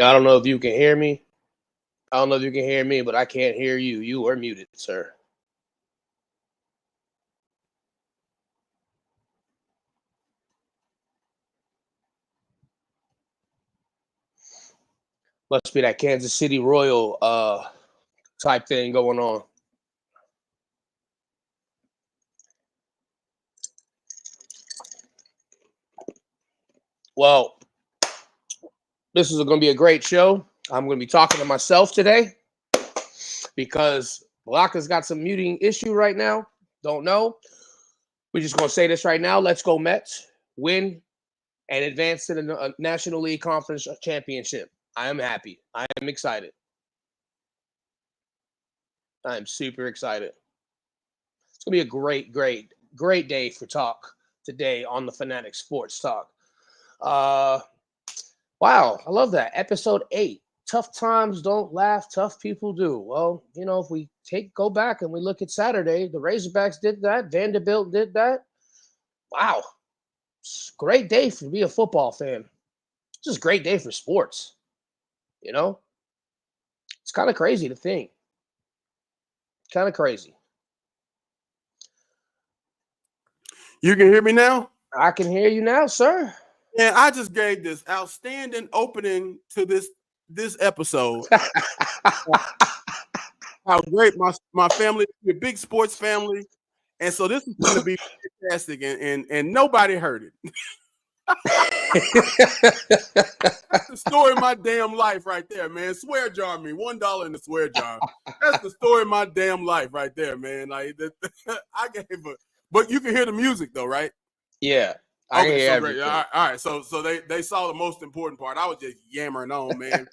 I don't know if you can hear me. I don't know if you can hear me, but I can't hear you. You are muted, sir. Must be that Kansas City Royal type thing going on. Well, this is going to be a great show. I'm going to be talking to myself today because Balaka's got some muting issue right now. Don't know. We're just going to say this right now. Let's go Mets. Win and advance to the National League Conference Championship. I am happy. I am excited. I am super excited. It's going to be a great day for talk today on the Fanatic Sports Talk. Wow, I love that. Episode 8. Tough times don't laugh, tough people do. Well, if we go back and we look at Saturday, the Razorbacks did that. Vanderbilt did that. Wow. Great day to be a football fan. Just a great day for sports. It's kind of crazy to think. Kind of crazy. You can hear me now? I can hear you now, sir. Yeah, I just gave this outstanding opening to this episode. How great my family, a big sports family. And so this is going to be fantastic, and nobody heard it. That's the story of my damn life right there, man. Swear jar me, $1 in the swear jar. That's the story of my damn life right there, man. Like I gave but you can hear the music though, right? Yeah. Okay, so great. All right. So they saw the most important part. I was just yammering on, man,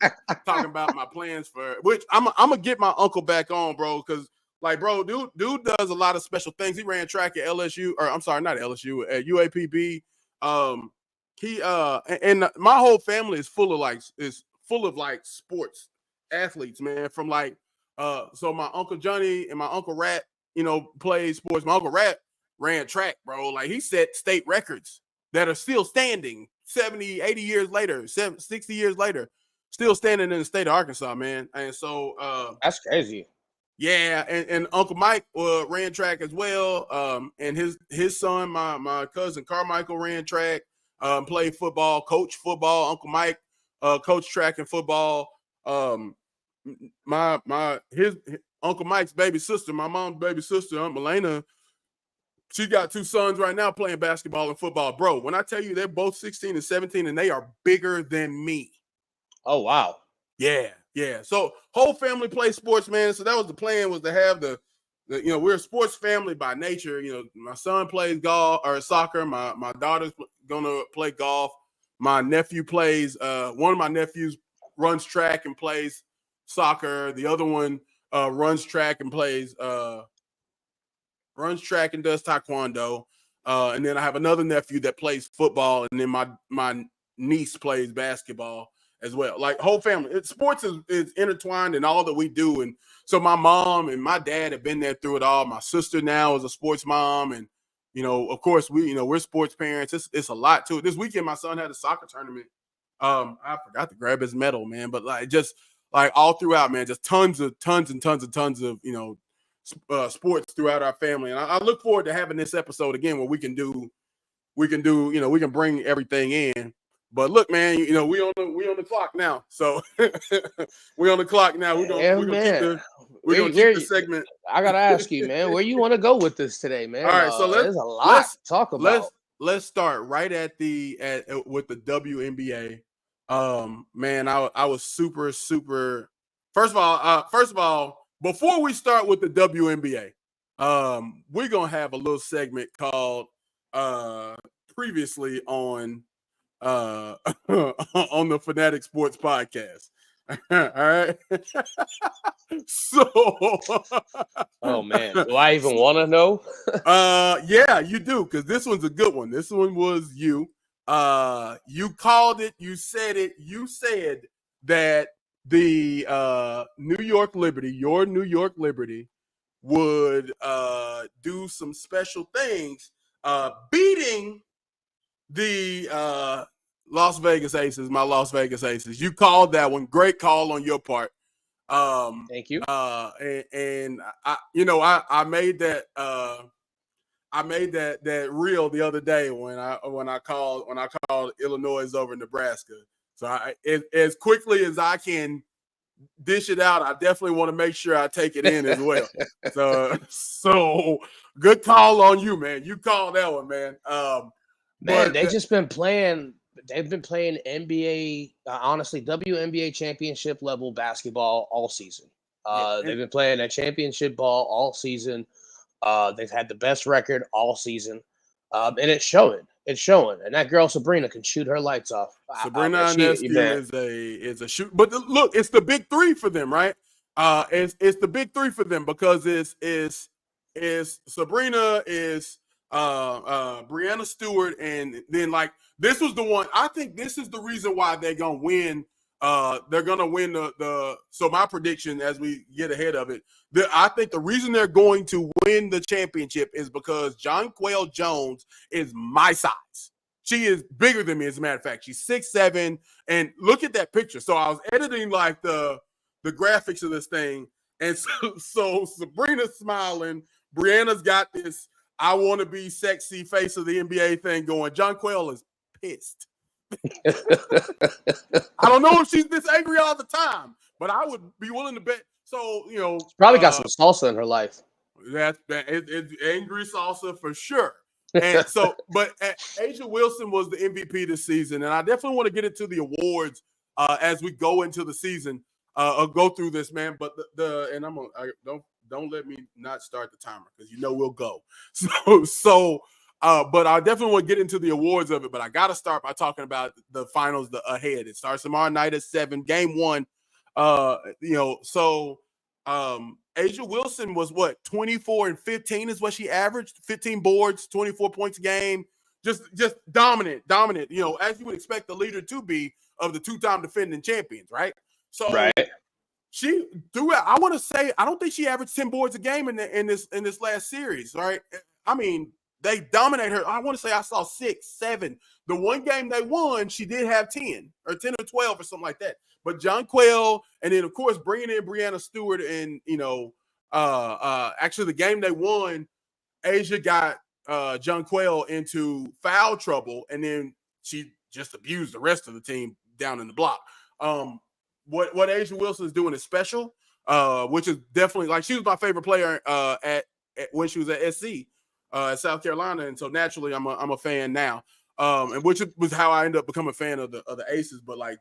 talking about my plans for which I'm gonna get my uncle back on, bro, because like, bro, dude does a lot of special things. He ran track at LSU, or I'm sorry, not LSU, at UAPB. He and my whole family is full of sports athletes, man. From so my uncle Johnny and my uncle Rat, played sports. My uncle Rat ran track, bro. Like he set state records that are still standing 70, 80 years later, 60 years later, still standing in the state of Arkansas, man. And so that's crazy. Yeah, and Uncle Mike ran track as well. And his son, my cousin Carmichael, ran track, played football, coached football. Uncle Mike coached track and football. His Uncle Mike's baby sister, my mom's baby sister, Aunt Melena, she got 2 sons right now playing basketball and football. Bro, when I tell you they're both 16 and 17 and they are bigger than me. Oh, wow. Yeah. So whole family plays sports, man. So that was the plan, was to have the we're a sports family by nature. My son plays golf or soccer. My daughter's gonna play golf. My nephew plays, one of my nephews runs track and plays soccer. The other one runs track and does taekwondo. And then I have another nephew that plays football, and then my niece plays basketball as well. Like whole family, sports is intertwined in all that we do. And so my mom and my dad have been there through it all. My sister now is a sports mom, and of course we're sports parents. It's a lot to it. This weekend my son had a soccer tournament. I forgot to grab his medal, man, but just all throughout, man, just tons of sports throughout our family. And I look forward to having this episode again where we can bring everything in. But look, man, we on the clock now. So we on the clock now. We're gonna keep the segment. I gotta ask you, man, where you want to go with this today, man? All right, so there's a lot to talk about. Let's start right with the WNBA. Man, I was super. First of all, before we start with the WNBA, we're gonna have a little segment called previously on on the Fanatic Sports Podcast. All right. So oh man, do I even want to know? Yeah, you do, because this one's a good one. This one was you. You called it, you said it, you said that the New York Liberty would do some special things, beating the Las Vegas Aces, my Las Vegas Aces. You called that one. Great call on your part. Thank you. And I made that that reel the other day when I called Illinois over Nebraska. So as quickly as I can dish it out, I definitely want to make sure I take it in as well. So good call on you, man. You called that one, man. Man, they've been playing NBA, honestly, WNBA championship level basketball all season. They've been playing that championship ball all season. They've had the best record all season, and it's showing. It's showing. And that girl Sabrina can shoot her lights off. Sabrina Ionescu is a shoot, but look, it's the big three for them, right? It's the big three for them because it's Sabrina, is Brianna Stewart, and then like this was the one. I think this is the reason why they're gonna win. They're gonna win the. So my prediction, as we get ahead of it, I think the reason they're going to win the championship is because Jonquel Jones is my size. She is bigger than me, as a matter of fact. She's 6'7", and look at that picture. So I was editing like the graphics of this thing, and so Sabrina's smiling. Brianna's got this I want to be sexy face of the NBA thing going. Jonquel is pissed. I don't know if she's this angry all the time, but I would be willing to bet. So, she's probably got some salsa in her life. It's angry salsa for sure. And so, but Asia Wilson was the MVP this season, and I definitely want to get into the awards as we go into the season. I'll go through this, man. But don't let me not start the timer because we'll go. But I definitely want to get into the awards of it. But I got to start by talking about the finals ahead. It starts tomorrow night at 7, game 1. Asia Wilson was 24 and 15 is what she averaged. 15 boards, 24 points a game. Just dominant. As you would expect the leader to be of the 2-time defending champions, right? So right. She threw it. I want to say I don't think she averaged 10 boards a game in this last series, right? I mean, they dominate her. I want to say I saw 6, 7. The one game they won, she did have 10 or 12 or something like that. But Jonquel, and then of course bringing in Brianna Stewart, and actually the game they won, Asia got Jonquel into foul trouble, and then she just abused the rest of the team down in the block. What Asia Wilson is doing is special, which is definitely, like, she was my favorite player at when she was at SC, at South Carolina, and so naturally I'm a fan now. And which was how I ended up becoming a fan of the Aces. But like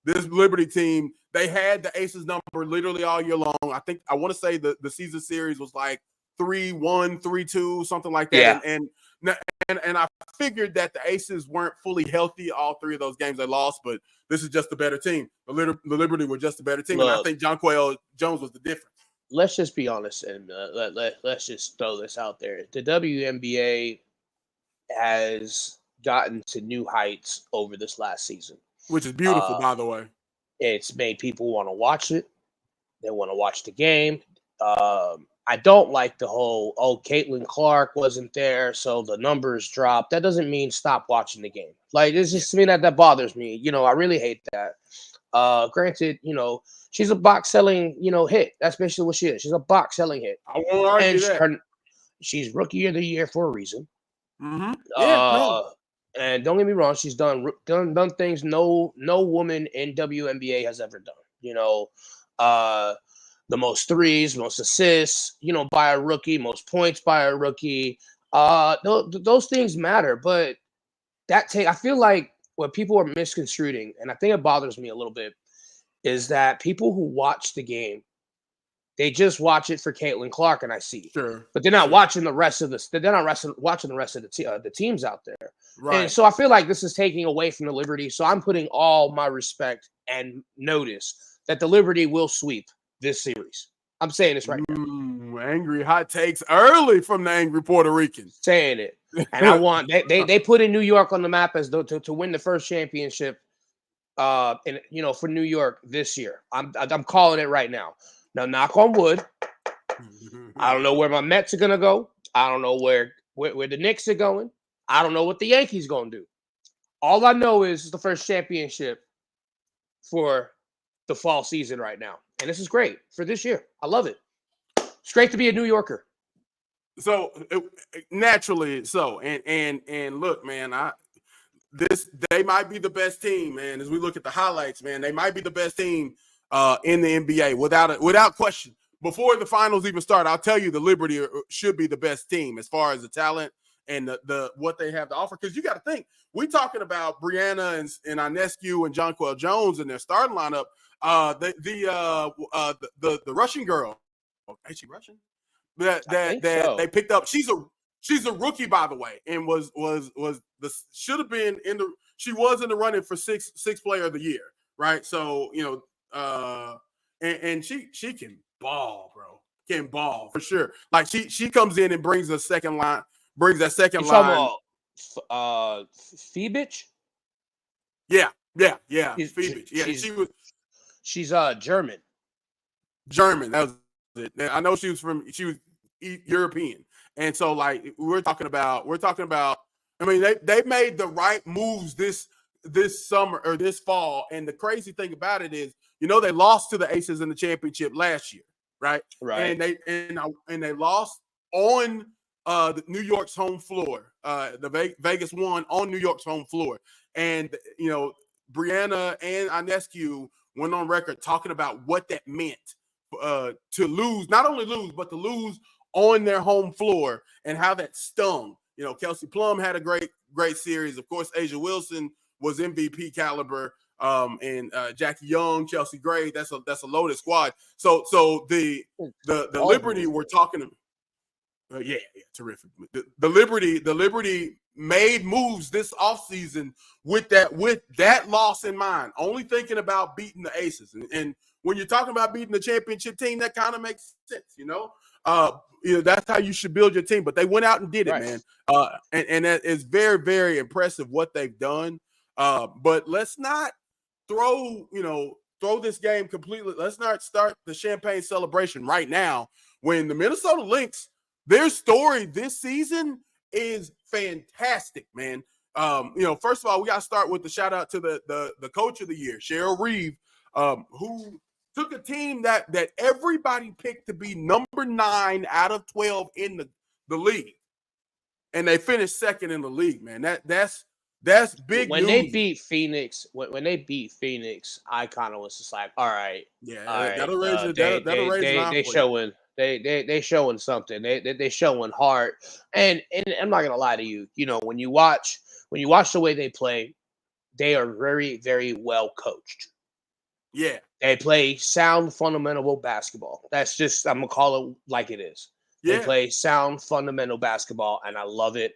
this Liberty team, they had the Aces number literally all year long. I think I want to say the season series was like 3-1, 3-2, something like that. Yeah. And I figured that the Aces weren't fully healthy all 3 of those games they lost, but this is just a better team. The Liberty were just a better team. Look, and I think Jonquel Jones was the difference. Let's just be honest, and let's just throw this out there. The WNBA has gotten to new heights over this last season. Which is beautiful, by the way. It's made people want to watch it. They want to watch the game. I don't like the whole, Caitlin Clark wasn't there, so the numbers dropped. That doesn't mean stop watching the game. Like, it's just me that bothers me. I really hate that. Granted, she's a box selling, hit. That's basically what she is. She's a box selling hit. I won't argue that. She's rookie of the year for a reason. Mm-hmm. Yeah, and don't get me wrong, she's done things no woman in WNBA has ever done. The most threes, most assists, by a rookie, most points by a rookie. Those things matter, but I feel like what people are misconstruing, and I think it bothers me a little bit, is that people who watch the game, they just watch it for Caitlin Clark, and I see. Sure. But they're not watching the rest of watching the rest of the teams out there. Right. And so I feel like this is taking away from the Liberty. So I'm putting all my respect and notice that the Liberty will sweep this series. I'm saying this right now. Angry hot takes early from the angry Puerto Rican. Saying it. And I want they put in New York on the map as though to win the first championship for New York this year. I'm calling it right now. Now, knock on wood. I don't know where my Mets are gonna go. I don't know where the Knicks are going. I don't know what the Yankees gonna do. All I know is it's the first championship for the fall season right now. And this is great for this year. I love it. It's great to be a New Yorker. So naturally, so and look, man, they might be the best team, man. As we look at the highlights, man, they might be the best team in the NBA without question. Before the finals even start, I'll tell you the Liberty should be the best team as far as the talent and the what they have to offer. Because you got to think, we talking about Brianna and Ionescu and Jonquel Jones in their starting lineup. The Russian girl, is she Russian? That they picked up. She's a rookie, by the way, and was the should have been in the. She was in the running for six player of the year, right? So and she can ball, bro. Can ball for sure. Like she comes in and brings that second line. Phoebich? Yeah. Phoebich. Yeah, she's German. German. That was it. I know she was European. And so like we're talking about, I mean, they made the right moves this summer or this fall. And the crazy thing about it is, they lost to the Aces in the championship last year, right? Right. And they lost on the New York's home floor. The Vegas won on New York's home floor. And Brianna and Ionescu went on record talking about what that meant to lose, not only lose, but to lose on their home floor and how that stung. Kelsey Plum had a great series. Of course, Asia Wilson was MVP caliber. And Jackie Young, Chelsea Gray, that's a loaded squad. So the Liberty we're talking about. Yeah, terrific. The Liberty made moves this offseason with that loss in mind, only thinking about beating the Aces. And when you're talking about beating the championship team, that kind of makes sense, that's how you should build your team. But they went out and did it, man. And that is very, very impressive what they've done. But let's not throw this game completely. Let's not start the champagne celebration right now when the Minnesota Lynx, their story this season is fantastic, man. First of all, we got to start with the shout out to the coach of the year, Cheryl Reeve, who took a team that everybody picked to be number 9 out of 12 in the league, and they finished second in the league, man. That's big when news. They beat Phoenix, when they beat Phoenix, I kind of was just like, all right, yeah, all right, that'll raise they showing something. They showing heart, and I'm not gonna lie to you. When you watch the way they play, they are very, very well coached. Yeah, they play sound fundamental basketball. That's just, I'm gonna call it like it is. They play sound fundamental basketball, and I love it.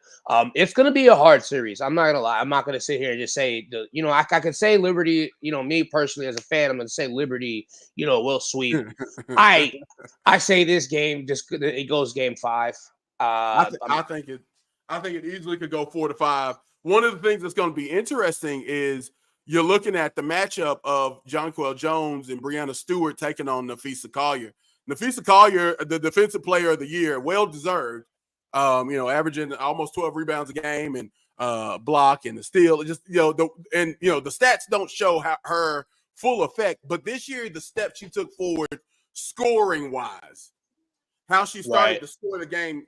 It's going to be a hard series. I'm not going to lie. I'm not going to sit here and just say, I could say Liberty, me personally as a fan, I'm going to say Liberty, will sweep. I say this game, it goes game 5. I think it easily could go 4 to 5. One of the things that's going to be interesting is you're looking at the matchup of Jonquel Jones and Breanna Stewart taking on Nafisa Collier. Nafisa Collier, the defensive player of the year, well deserved. Averaging almost 12 rebounds a game and block and the steal. Just the stats don't show her full effect, but this year the steps she took forward, scoring wise, how she started to score the game,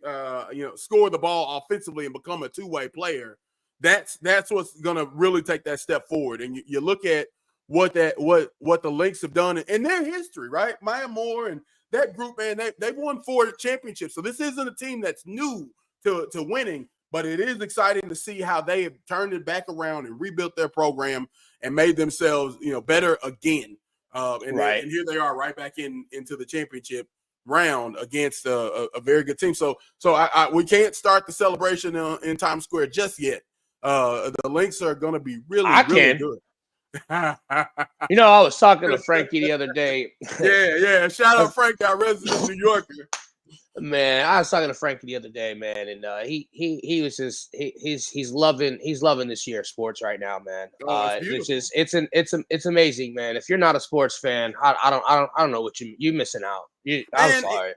score the ball offensively and become a two-way player. That's what's gonna really take that step forward. And you look at what the Lynx have done in their history, right? Maya Moore and that group, man, they've won 4 championships. So this isn't a team that's new to winning, but it is exciting to see how they have turned it back around and rebuilt their program and made themselves, better again. And here they are right back into the championship round against a very good team. So we can't start the celebration in Times Square just yet. The Lynx are going to be really good. I was talking to Frankie the other day. Yeah. Shout out Frankie, our resident New Yorker. Man, I was talking to Frankie the other day, man, and he was just he's loving this year of sports right now, man. It's amazing, man. If you're not a sports fan, I don't know what you missing out. I'm sorry.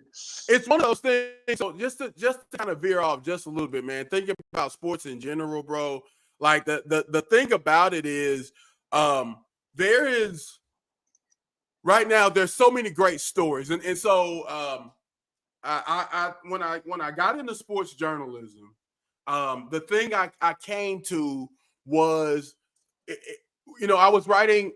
It's one of those things. So just to kind of veer off just a little bit, man. Thinking about sports in general, bro. Like the thing about it is, there is right now there's so many great stories, and so when I got into sports journalism, the thing I came to was, I was writing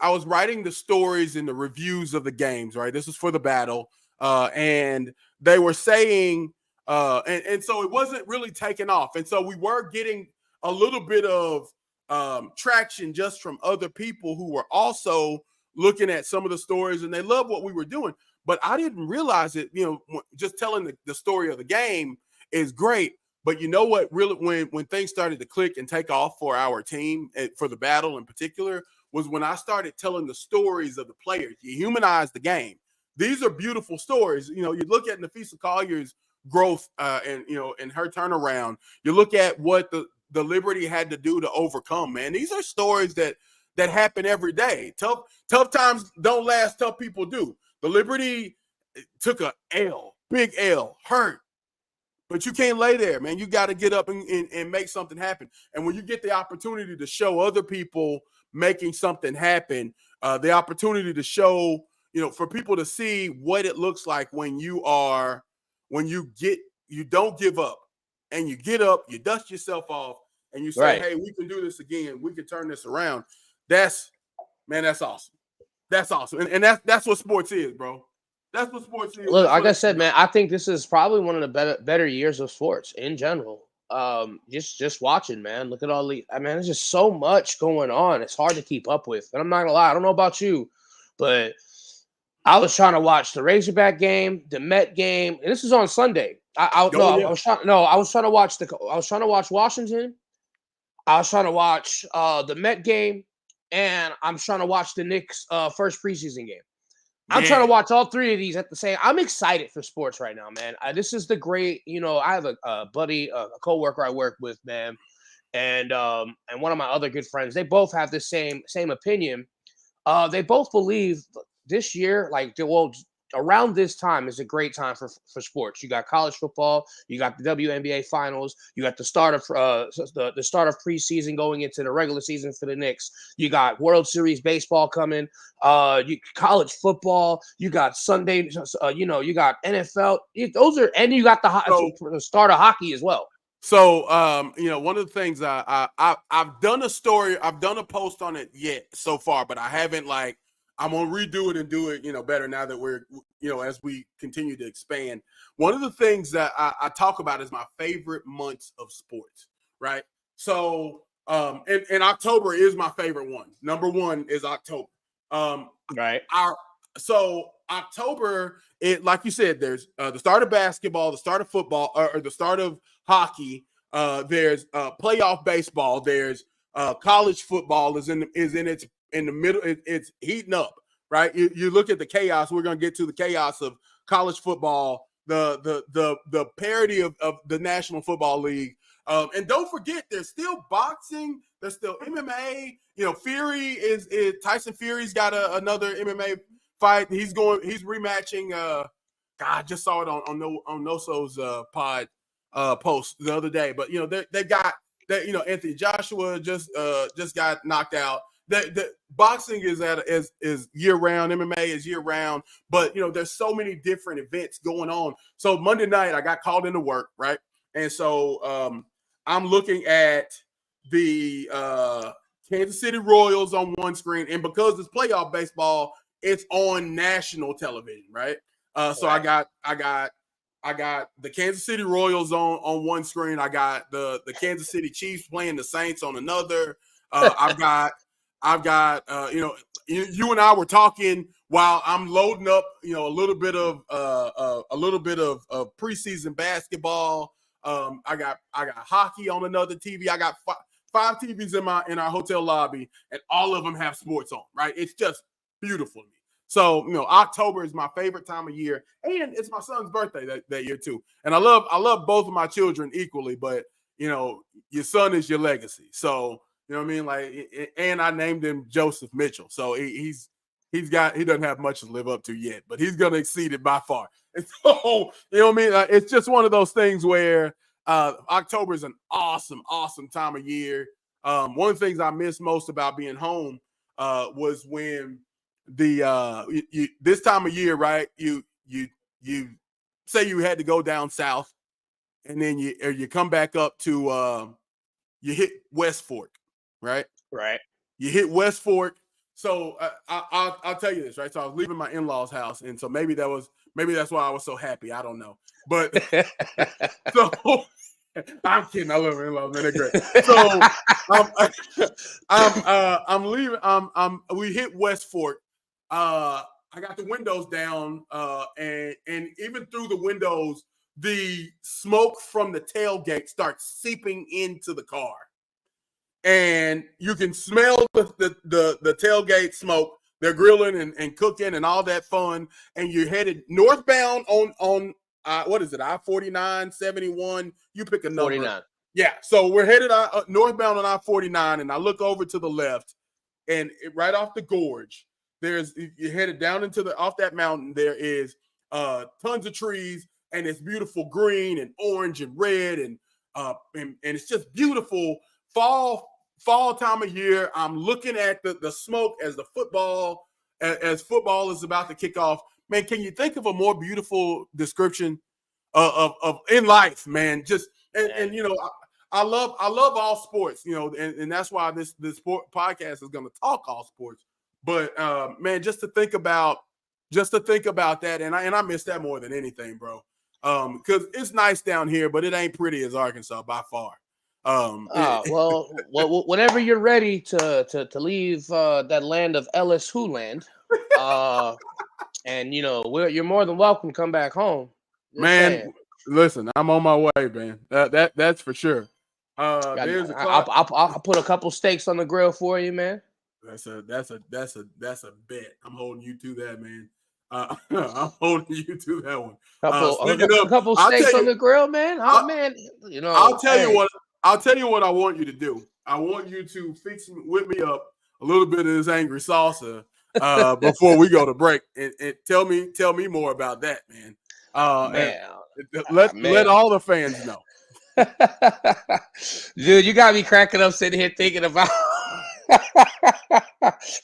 the stories and the reviews of the games, right? This was for the battle, and they were saying, and so it wasn't really taking off, and so we were getting a little bit of traction just from other people who were also looking at some of the stories, and they loved what we were doing. But I didn't realize it. Just telling the story of the game is great. But you know what? Really, when things started to click and take off for our team, and for the battle in particular, was when I started telling the stories of the players. You humanize the game. These are beautiful stories. You look at Nafisa Collier's growth, and her turnaround. You look at what the Liberty had to do to overcome. Man, these are stories that happen every day. Tough times don't last. Tough people do. The Liberty took a L, big L, hurt. But you can't lay there, man. You got to get up and make something happen. And when you get the opportunity to show other people making something happen, the opportunity to show, for people to see what it looks like when you don't give up, and you get up, you dust yourself off, and you say, Right. hey, we can do this again. We can turn this around. That's awesome. That's awesome. And that's what sports is, bro. That's what sports is. Look, like I said, man, I think this is probably one of the better years of sports in general. Just watching, man. Look at all the. I mean, there's just so much going on. It's hard to keep up with. And I'm not gonna lie, I don't know about you, but I was trying to watch the Razorback game, the Met game, and this is on Sunday. I was trying to watch Washington. I was trying to watch the Met game, and I'm trying to watch the Knicks first preseason game. I'm trying to watch all three of these at the same. I'm excited for sports right now, man. This is the great. I have a buddy, a coworker I work with, man, and one of my other good friends. They both have the same opinion. They both believe this year, around this time is a great time for sports. You got college football, you got the WNBA finals, you got the start of the start of preseason going into the regular season for the Knicks. You got World Series baseball coming, college football, you got Sunday, you got NFL. And you got the start of hockey as well. So, one of the things I've done a story, I've done a post on it yet so far, but I haven't I'm gonna redo it and do it, better now that we're, as we continue to expand. One of the things that I talk about is my favorite months of sports, right? So, and October is my favorite one. Number one is October. Right. So October, like you said, there's the start of basketball, the start of football, or the start of hockey. There's playoff baseball. There's college football is in the middle. It's heating up, right? You look at the chaos. We're going to get to the chaos of college football, the parity of the National Football League. And don't forget, there's still boxing. There's still MMA. Fury is Tyson Fury's got another MMA fight. He's rematching. I just saw it on Noso's pod post the other day. But they got that. Anthony Joshua just got knocked out. The boxing is year round. MMA is year round. But there's so many different events going on. So Monday night I got called into work, right? And so I'm looking at the Kansas City Royals on one screen, and because it's playoff baseball, it's on national television, right? So I got the Kansas City Royals on one screen. I got the Kansas City Chiefs playing the Saints on another. I've got you and I were talking while I'm loading up, a little bit of preseason basketball. I got hockey on another TV. I got five TVs in our hotel lobby, and all of them have sports on, right? It's just beautiful to me. So, October is my favorite time of year, and it's my son's birthday that year too. And I love both of my children equally, but your son is your legacy. So, you know what I mean? And I named him Joseph Mitchell. So he doesn't have much to live up to yet, but he's gonna exceed it by far. And so, you know what I mean? It's just one of those things where October is an awesome, awesome time of year. One of the things I miss most about being home was when this time of year, right? You say you had to go down south, and then you come back up to you hit West Fork, right? Right. You hit West Fork. So I'll tell you this, right? So I was leaving my in-laws' house, and so maybe that's why I was so happy. I don't know, but so I'm kidding. I love my in-laws, man. They're great. So I'm leaving. We hit West Fork. I got the windows down, and even through the windows, the smoke from the tailgate starts seeping into the car. And you can smell the tailgate smoke. They're grilling and cooking and all that fun. And you're headed northbound on what is it? I-49, 71. You pick a number. 49. Yeah. So we're headed northbound on I-49, and I look over to the left, and right off the gorge, you're headed down off that mountain. There is tons of trees, and it's beautiful green and orange and red, and it's just beautiful fall time of year. I'm looking at the smoke as football is about to kick off. Man, can you think of a more beautiful description of in life, man? Just and you know, I love all sports, you know, and that's why this sport podcast is going to talk all sports. But man, just to think about that, and I miss that more than anything, bro. Because it's nice down here, but it ain't pretty as Arkansas by far. Well, whenever you're ready to leave that land of Ellis Hooland, and you know you're more than welcome to come back home. Just man, saying. Listen, I'm on my way, man. That's for sure. There's a I'll put a couple steaks on the grill for you, man. That's a bet. I'm holding you to that, man. I'm holding you to that one. A couple steaks on the grill, man. Man, you know. I'll tell you what I want you to do. I want you to whip me up a little bit of this angry salsa before we go to break, and tell me more about that, man. Man, let all the fans know. Dude, you got me cracking up sitting here thinking about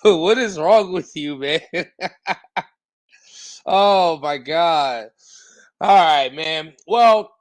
what is wrong with you, man? Oh my God. All right, man. Well,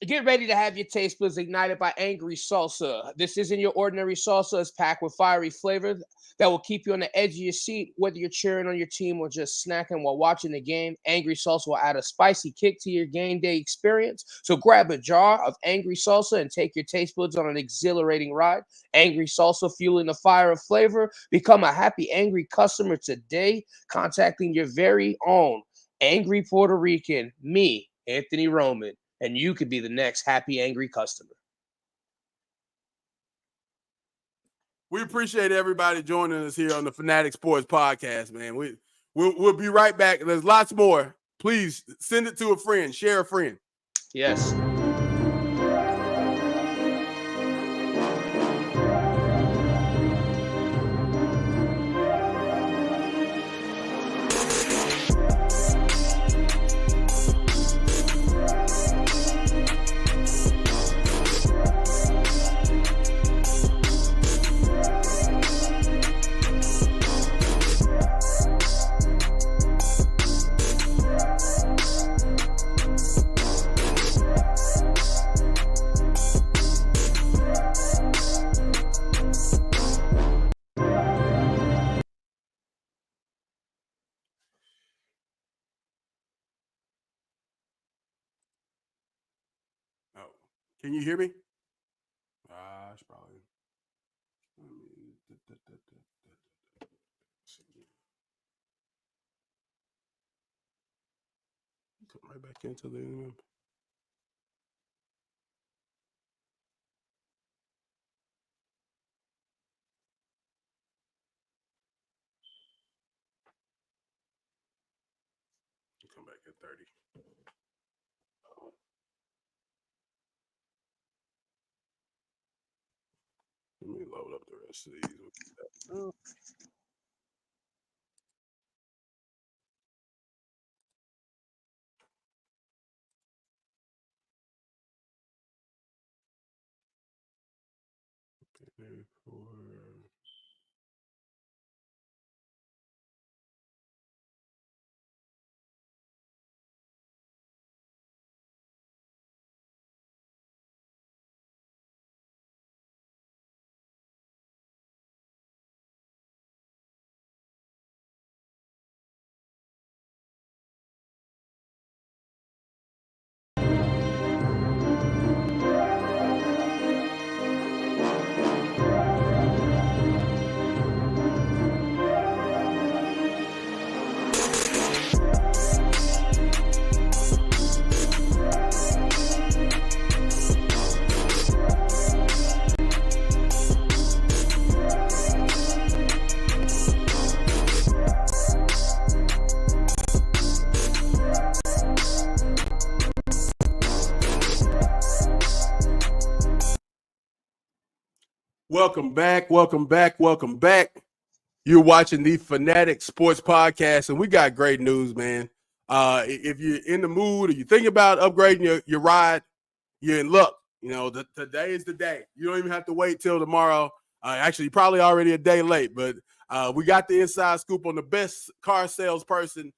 get ready to have your taste buds ignited by Angry Salsa. This isn't your ordinary salsa. It's packed with fiery flavor that will keep you on the edge of your seat, whether you're cheering on your team or just snacking while watching the game. Angry Salsa will add a spicy kick to your game day experience. So grab a jar of Angry Salsa and take your taste buds on an exhilarating ride. Angry Salsa, fueling the fire of flavor. Become a happy, angry customer today, contacting your very own Angry Puerto Rican, me, Anthony Roman. And you could be the next happy, angry customer. We appreciate everybody joining us here on the Fanatic Sports Podcast, man. We'll be right back. There's lots more. Please send it to a friend. Share a friend. Yes. Oh, can you hear me? It's probably. Come right back into the. Come back at 30. Let me load up the rest of these. Welcome back. You're watching the Fanatic Sports Podcast, and we got great news, man. If you're in the mood or you're thinking about upgrading your ride, you're in luck. You know, today is the day. You don't even have to wait till tomorrow. Actually, probably already a day late, but we got the inside scoop on the best car salesperson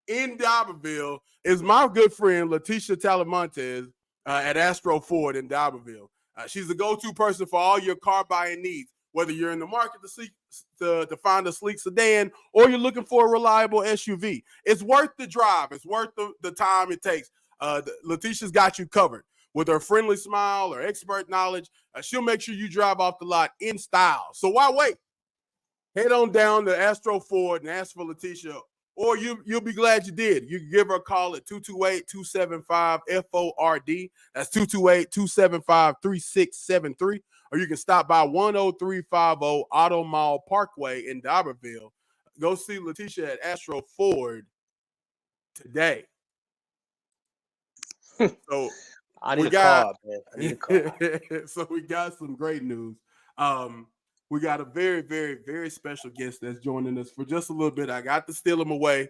in D'Iberville is my good friend, Leticia Talamontes at Astro Ford in D'Iberville. She's the go-to person for all your car buying needs, whether you're in the market to find a sleek sedan or you're looking for a reliable SUV. It's worth the drive. It's worth the time it takes. Leticia's got you covered. With her friendly smile or expert knowledge, she'll make sure you drive off the lot in style. So why wait? Head on down to Astro Ford and ask for Leticia, or you'll be glad you did. You can give her a call at 228-275-FORD. That's 228-275-3673. Or you can stop by 10350 Auto Mall Parkway in D'Iberville. Go see Leticia at Astro Ford today. So I need a car, man. I need a car. So we got some great news. We got a very, very, very special guest that's joining us for just a little bit. I got to steal him away.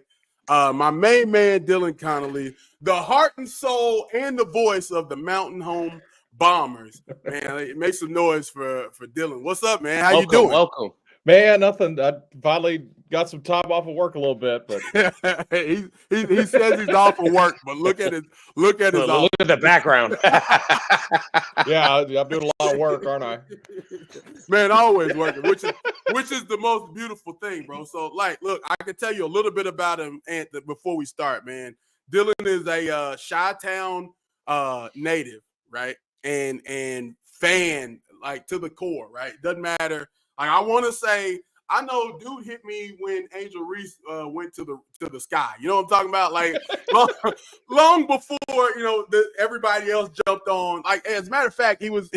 My main man, Dylan Connolly, the heart and soul and the voice of the Mountain Home Bombers. Man, make some noise for Dylan. What's up, man? How you doing? Welcome. Man, nothing. I finally got some time off of work a little bit, but he says he's off of work, but look at the background. Yeah, I'm doing a lot of work, aren't I? Man, always working, which is the most beautiful thing, bro. So, look, I can tell you a little bit about him before we start, man. Dylan is a Chi-Town native, right? And fan, to the core, right? Doesn't matter. I want to say, I know dude hit me when Angel Reese went to the sky. You know what I'm talking about? Long before, everybody else jumped on. As a matter of fact, he was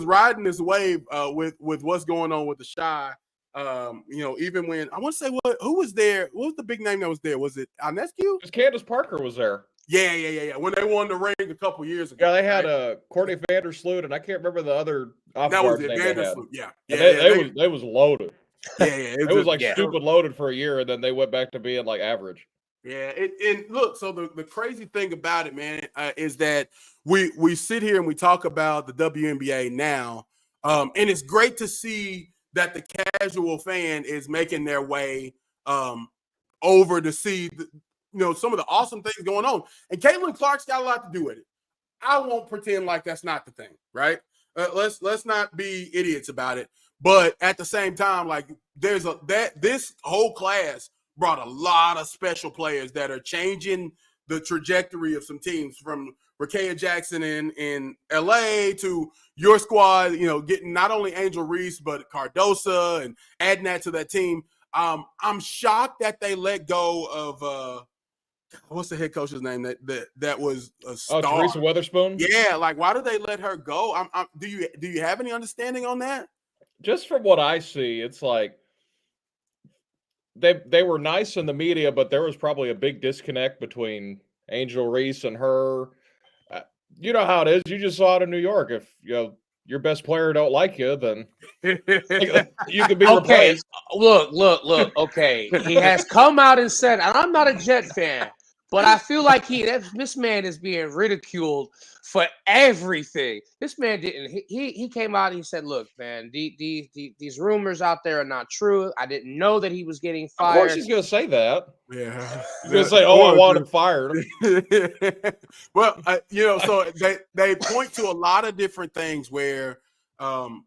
riding this wave with what's going on with the Shy. Even when I want to say who was there? What was the big name that was there? Was it Ionescu? Because Candace Parker was there. Yeah. When they won the ring a couple years ago. Yeah, they had Courtney Vandersloot, and I can't remember the other that was it, Vandersloot. Yeah. They was loaded. Yeah. It was stupid loaded for a year, and then they went back to being average. Yeah, and look, so the crazy thing about it, man, is that we sit here and we talk about the WNBA now, and it's great to see that the casual fan is making their way over to see some of the awesome things going on. And Caitlin Clark's got a lot to do with it. I won't pretend like that's not the thing, right? Let's not be idiots about it. But at the same time, this whole class brought a lot of special players that are changing the trajectory of some teams, from Rakea Jackson in LA to your squad, getting not only Angel Reese, but Cardosa and adding that to that team. I'm shocked that they let go of what's the head coach's name that was a star? Oh, Teresa Weatherspoon? Yeah, why do they let her go? Do you have any understanding on that? Just from what I see, it's they were nice in the media, but there was probably a big disconnect between Angel Reese and her. You know how it is. You just saw it in New York. If your best player don't like you, then you can be replaced. Look. Okay, he has come out and said, and I'm not a Jet fan, But I feel like this man is being ridiculed for everything. This man didn't. He came out and he said, "Look, man, these rumors out there are not true. I didn't know that he was getting Of course, fired." he's going to say that. Yeah, He's going to say, "Oh, I want him fired." Well, so they point to a lot of different things where, and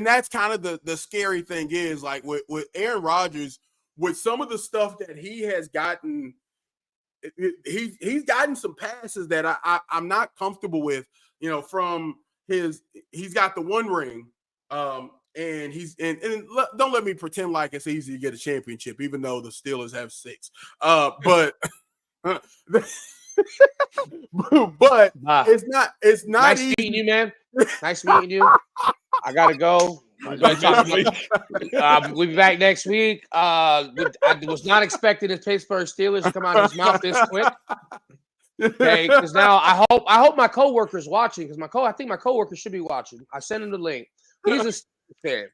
that's kind of the scary thing is like with Aaron Rodgers, with some of the stuff that he has gotten. He's gotten some passes that I'm not comfortable with, from he's got the one ring, and don't let me pretend like it's easy to get a championship, even though the Steelers have 6. But it's not Nice easy. meeting you, man. Nice meeting you. I gotta go. We'll be back next week. I was not expecting the Pittsburgh Steelers to come out of his mouth this quick. Okay, because now I hope my coworker's watching, because I think my coworker should be watching. I sent him the link. He's a Steelers fan.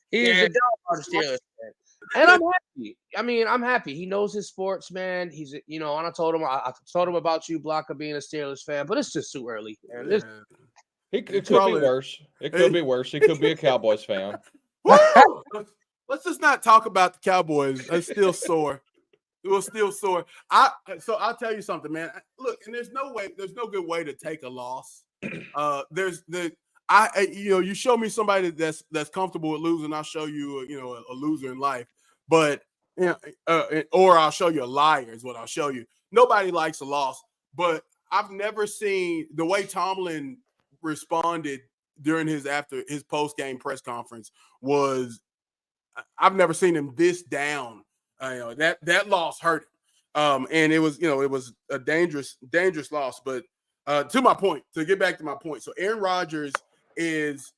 He's a diehard Steelers fan, and I'm happy. I mean, I'm happy. He knows his sports, man. He's and I told him about you, Blocker, being a Steelers fan, but it's just too early, man. It could be worse. It could be worse. He could be a Cowboys fan. Let's just not talk about the Cowboys. It's still sore. It was still sore. So I'll tell you something, man. Look, and there's no good way to take a loss. You show me somebody that's comfortable with losing, I'll show you a loser in life. But or I'll show you a liar is what I'll show you. Nobody likes a loss, but I've never seen the way Tomlin responded during his post-game press conference was I've never seen him this down. That loss hurt him. And it was a dangerous loss. But to get back to my point. So Aaron Rodgers is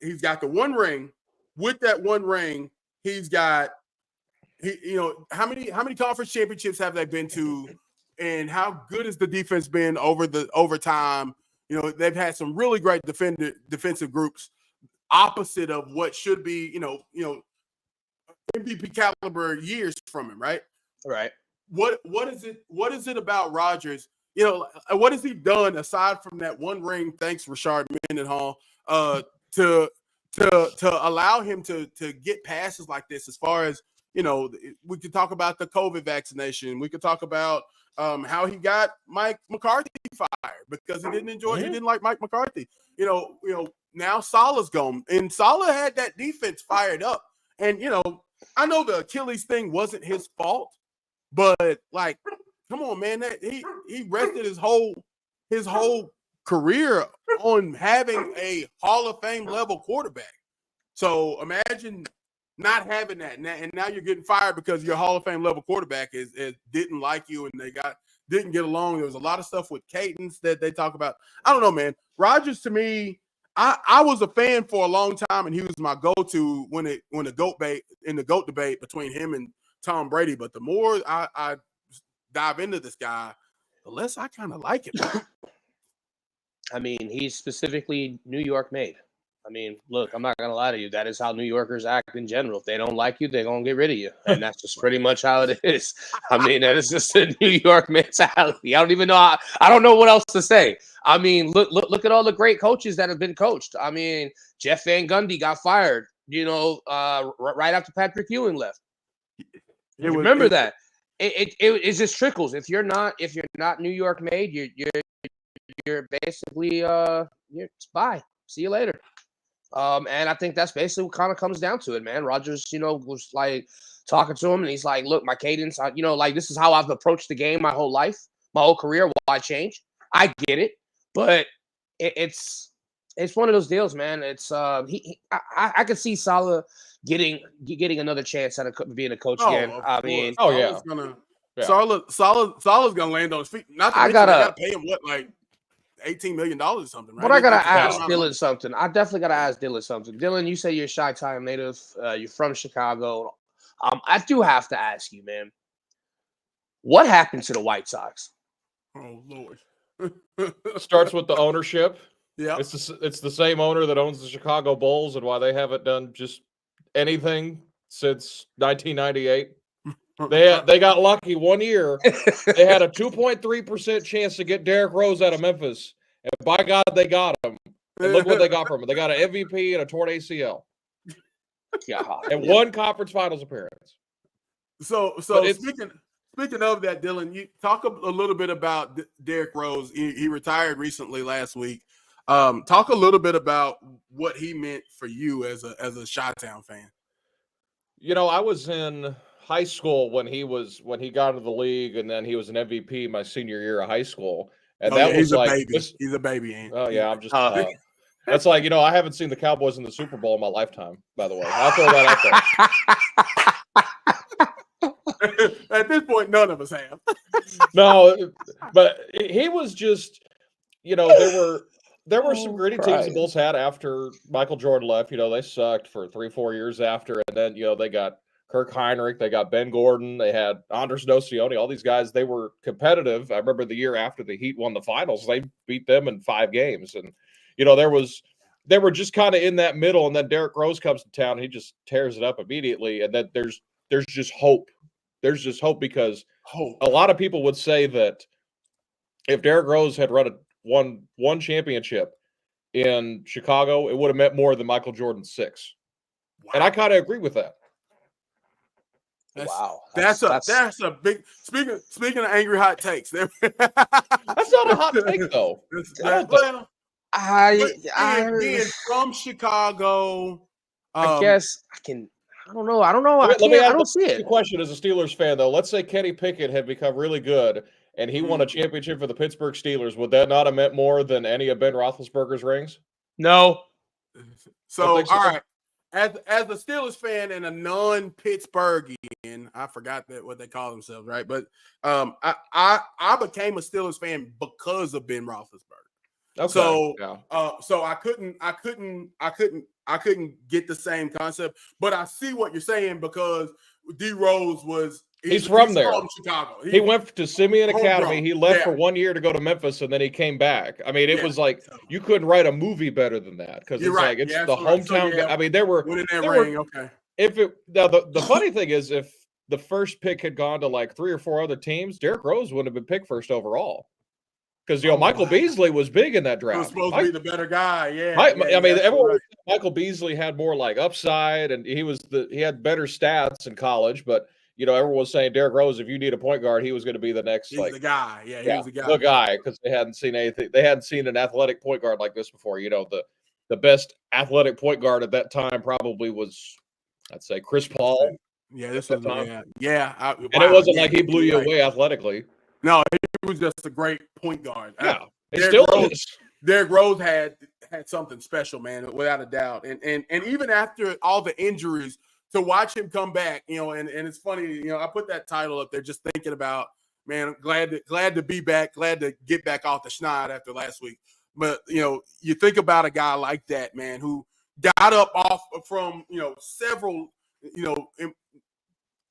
he's got the one ring. With that one ring, he's got how many conference championships have they been to, and how good has the defense been over time? They've had some really great defensive groups, opposite of what should be, MVP caliber years from him, right? Right. What is it about Rodgers? What has he done aside from that one ring? Thanks, Rashard Mendenhall, to allow him to get passes like this. As far as we could talk about the COVID vaccination. We could talk about how he got Mike McCarthy fired because he didn't like Mike McCarthy. Now Salah's gone, and Salah had that defense fired up. And I know the Achilles thing wasn't his fault, but like, come on, man, that he rested his whole career on having a Hall of Fame level quarterback. So imagine not having that, and now you're getting fired because your Hall of Fame level quarterback is didn't like you, and they didn't get along. There was a lot of stuff with cadence that they talk about. I don't know, man. Rodgers, to me, I was a fan for a long time, and he was my go-to when the GOAT debate between him and Tom Brady. But the more I dive into this guy, the less I kind of like him. I mean, he's specifically New York made. I mean, look, I'm not going to lie to you. That is how New Yorkers act in general. If they don't like you, they're going to get rid of you. And that's just pretty much how it is. I mean, that is just a New York mentality. I don't even know. I don't know what else to say. I mean, look at all the great coaches that have been coached. I mean, Jeff Van Gundy got fired, right after Patrick Ewing left. Remember that. It just trickles. If you're not New York made, you're basically bye. See you later. And I think that's basically what kind of comes down to it, man. Rodgers, was like talking to him, and he's like, "Look, my cadence, this is how I've approached the game my whole life, my whole career. Why change? I get it, but it's one of those deals, man. It's I could see Salah getting another chance at being a coach again. I mean, Salah's gonna land on his feet. Not to mention, they gotta pay him $18 million or something, right? But I gotta ask Dylan something. I definitely gotta ask Dylan something. Dylan, you say you're a Chi-Town native. You're from Chicago. I do have to ask you, man. What happened to the White Sox? Oh Lord! Starts with the ownership. Yeah, it's the same owner that owns the Chicago Bulls, and why they haven't done just anything since 1998. They got lucky one year. They had a 2.3% chance to get Derrick Rose out of Memphis, and by God, they got him. And look what they got from him. They got an MVP and a torn ACL, and one conference finals appearance. So speaking of that, Dylan, you talk a little bit about Derrick Rose. He retired recently last week. Talk a little bit about what he meant for you as a Chi-Town fan. You know, I was in high school when he got into the league, and then he was an MVP my senior year of high school. And that was like he's a baby. Ain't oh yeah, I'm just that's like, you know, I haven't seen the Cowboys in the Super Bowl in my lifetime, by the way. I'll throw that out there. At this point, none of us have. No, but he was just, you know, there were some gritty teams the Bulls had after Michael Jordan left. You know, they sucked for 3-4 years after, and then, you know, they got Kirk Heinrich, they got Ben Gordon, they had Andres Nocioni, all these guys, they were competitive. I remember the year after the Heat won the finals, they beat them in 5 games. And, you know, they were just kind of in that middle, and then Derrick Rose comes to town, and he just tears it up immediately. And then there's just hope. There's just hope because a lot of people would say that if Derrick Rose had won one championship in Chicago, it would have meant more than Michael Jordan's 6. Wow. And I kind of agree with that. That's a big speaking of angry hot takes. That's not a hot take though. Being from Chicago, I guess I don't know. I don't see it. The question as a Steelers fan though, let's say Kenny Pickett had become really good and he won a championship for the Pittsburgh Steelers. Would that not have meant more than any of Ben Roethlisberger's rings? No. So all right. As a Steelers fan and a non-Pittsburghian, I forgot what they call themselves, right? But I became a Steelers fan because of Ben Roethlisberger. Okay. So I couldn't get the same concept, but I see what you're saying because D Rose he's from there. From Chicago. He went to Simeon Academy. He left for 1 year to go to Memphis, and then he came back. I mean, it was like you couldn't write a movie better than that because it's like it's the hometown. So, I mean, there were. Okay. The funny thing is, if the first pick had gone to like 3 or 4 other teams, Derrick Rose wouldn't have been picked first overall. Because Michael Beasley was big in that draft. He was supposed to be the better guy, I mean, everyone Michael Beasley had more like upside, and he had better stats in college. But you know, everyone was saying Derrick Rose, if you need a point guard, he was going to be the next. He's the guy, he was the guy. The guy, because they hadn't seen anything. They hadn't seen an athletic point guard like this before. You know, the best athletic point guard at that time probably was, I'd say, Chris Paul. Yeah, this was and it wasn't like he blew you away athletically. No, he was just a great point guard. Yeah, Derrick Rose had something special, man, without a doubt. And even after all the injuries, to watch him come back, you know, and it's funny, you know, I put that title up there just thinking about, man, glad to be back, glad to get back off the schneid after last week. But, you know, you think about a guy like that, man, who got up off from, you know, several, you know,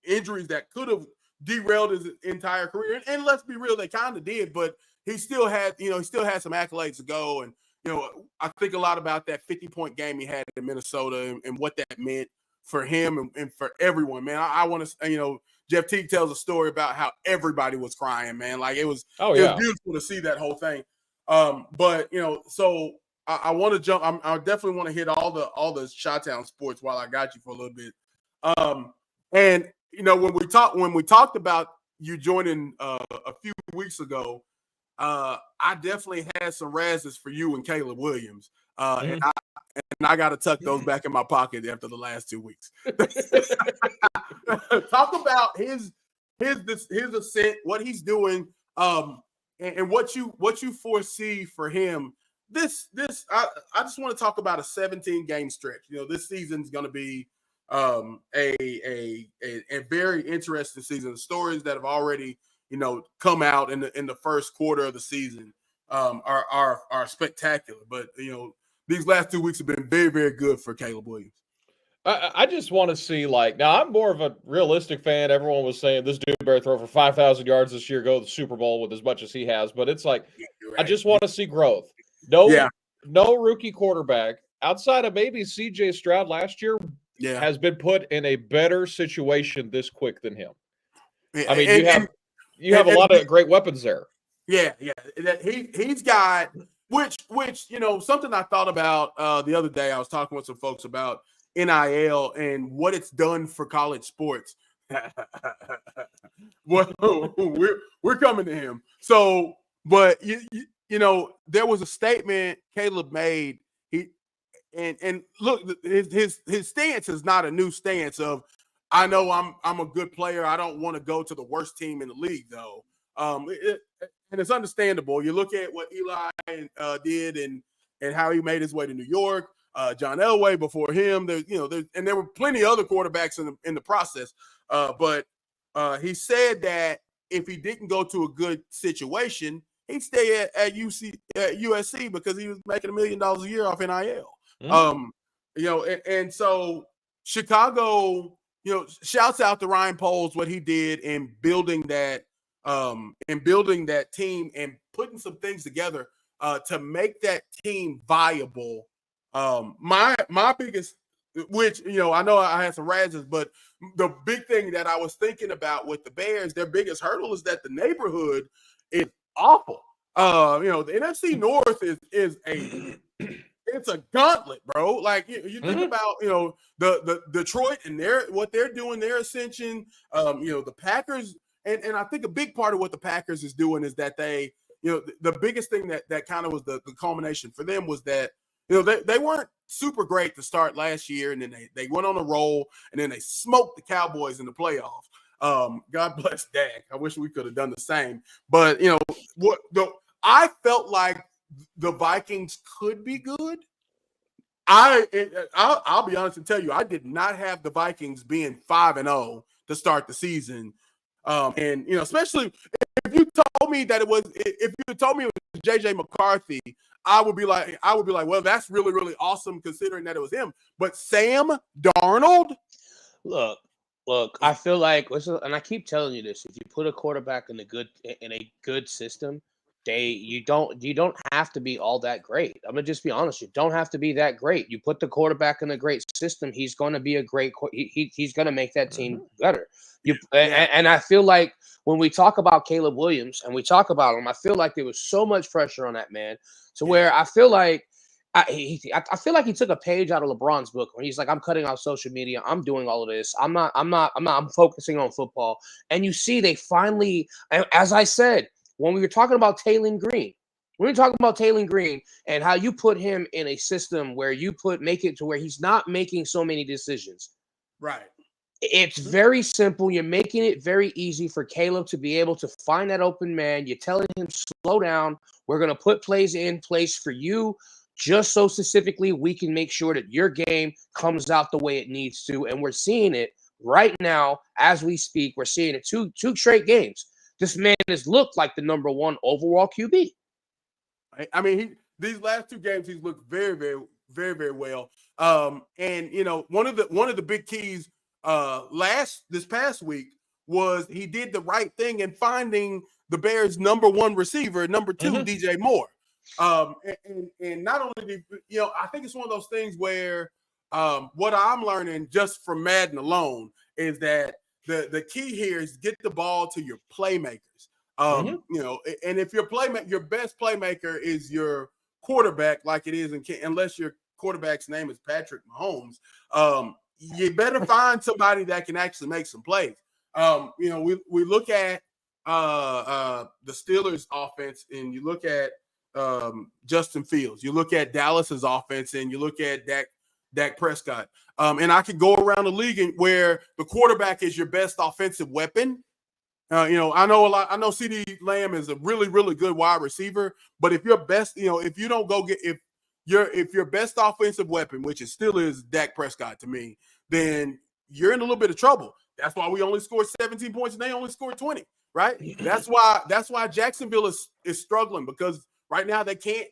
injuries that could have derailed his entire career. And let's be real, they kind of did, but he still had some accolades to go. And, you know, I think a lot about that 50-point game he had in Minnesota and what that meant for him and for everyone, man. I want to, you know, Jeff Teague tells a story about how everybody was crying, man. Like it was beautiful to see that whole thing. But, you know, so I want to jump. I definitely want to hit all the Chi-Town sports while I got you for a little bit. And you know, when we talked about you joining a few weeks ago, I definitely had some razzes for you and Caleb Williams. And I got to tuck those back in my pocket after the last 2 weeks. Talk about his ascent, what he's doing, and what you foresee for him. I just want to talk about a 17-game stretch. You know, this season's going to be a very interesting season. The stories that have already, you know, come out in the first quarter of the season are spectacular. But you know, these last 2 weeks have been very, very good for Caleb Williams. I just want to see, like, now I'm more of a realistic fan. Everyone was saying this dude better throw for 5,000 yards this year, go to the Super Bowl with as much as he has. But it's like, right. I just want to see growth. No rookie quarterback outside of maybe C.J. Stroud last year has been put in a better situation this quick than him. I mean, you have a lot of great weapons there. Yeah. That he's got which something I thought about the other day. I was talking with some folks about NIL and what it's done for college sports. Well, we're coming to him. So, but there was a statement Caleb made. And look, his stance is not a new stance of, I know I'm a good player. I don't want to go to the worst team in the league, though. And it's understandable. You look at what Eli did and how he made his way to New York. John Elway before him. And there were plenty of other quarterbacks in the process. But he said that if he didn't go to a good situation, he'd stay at USC because he was making $1 million a year off NIL. And so Chicago, shouts out to Ryan Poles, what he did in building that team and putting some things together to make that team viable. My biggest, which, I know I had some razzes, but the big thing that I was thinking about with the Bears, their biggest hurdle is that the neighborhood is awful. The NFC North is it's a gauntlet, bro. Like you think about, the Detroit and what they're doing, their ascension. The Packers, and I think a big part of what the Packers is doing is that they, the biggest thing that kind of was the culmination for them was that, they weren't super great to start last year, and then they went on a roll, and then they smoked the Cowboys in the playoffs. God bless Dak. I wish we could have done the same. But I felt like the Vikings could be good. I'll be honest and tell you, I did not have the Vikings being 5-0 to start the season. Especially if you told me it was JJ McCarthy, I would be like, well, that's really, really awesome considering that it was him. But Sam Darnold, look, I feel like, and I keep telling you this: if you put a quarterback in a good system, you don't have to be all that great. I'm gonna just be honest. You don't have to be that great. You put the quarterback in a great system, he's going to be a great. He's going to make that team better. And I feel like when we talk about Caleb Williams and we talk about him, I feel like there was so much pressure on that man to where I feel like I feel like he took a page out of LeBron's book when he's like, I'm cutting out social media. I'm doing all of this. I'm focusing on football. And you see, they finally, as I said, when we were talking about Taylor Green and how you put him in a system where you make it to where he's not making so many decisions. Right. It's very simple. You're making it very easy for Caleb to be able to find that open man. You're telling him, slow down. We're going to put plays in place for you just so specifically we can make sure that your game comes out the way it needs to. And we're seeing it right now as we speak. We're seeing it two straight games. This man has looked like the number one overall QB. I mean, these last two games, he's looked very, very, very, very well. And one of the big keys this past week was he did the right thing in finding the Bears' number one receiver, number two, DJ Moore. And not only I think it's one of those things where what I'm learning just from Madden alone is that the key here is get the ball to your playmakers. And if your best playmaker is your quarterback, like it is unless your quarterback's name is Patrick Mahomes, you better find somebody that can actually make some plays. We look at the Steelers' offense, and you look at Justin Fields. You look at Dallas's offense, and you look at Dak Prescott. And I could go around the league where the quarterback is your best offensive weapon. I know CD Lamb is a really, really good wide receiver, but if your best, if you don't go get if your best offensive weapon, which it still is Dak Prescott to me, then you're in a little bit of trouble. That's why we only scored 17 points and they only scored 20, right? That's why Jacksonville is struggling, because right now they can't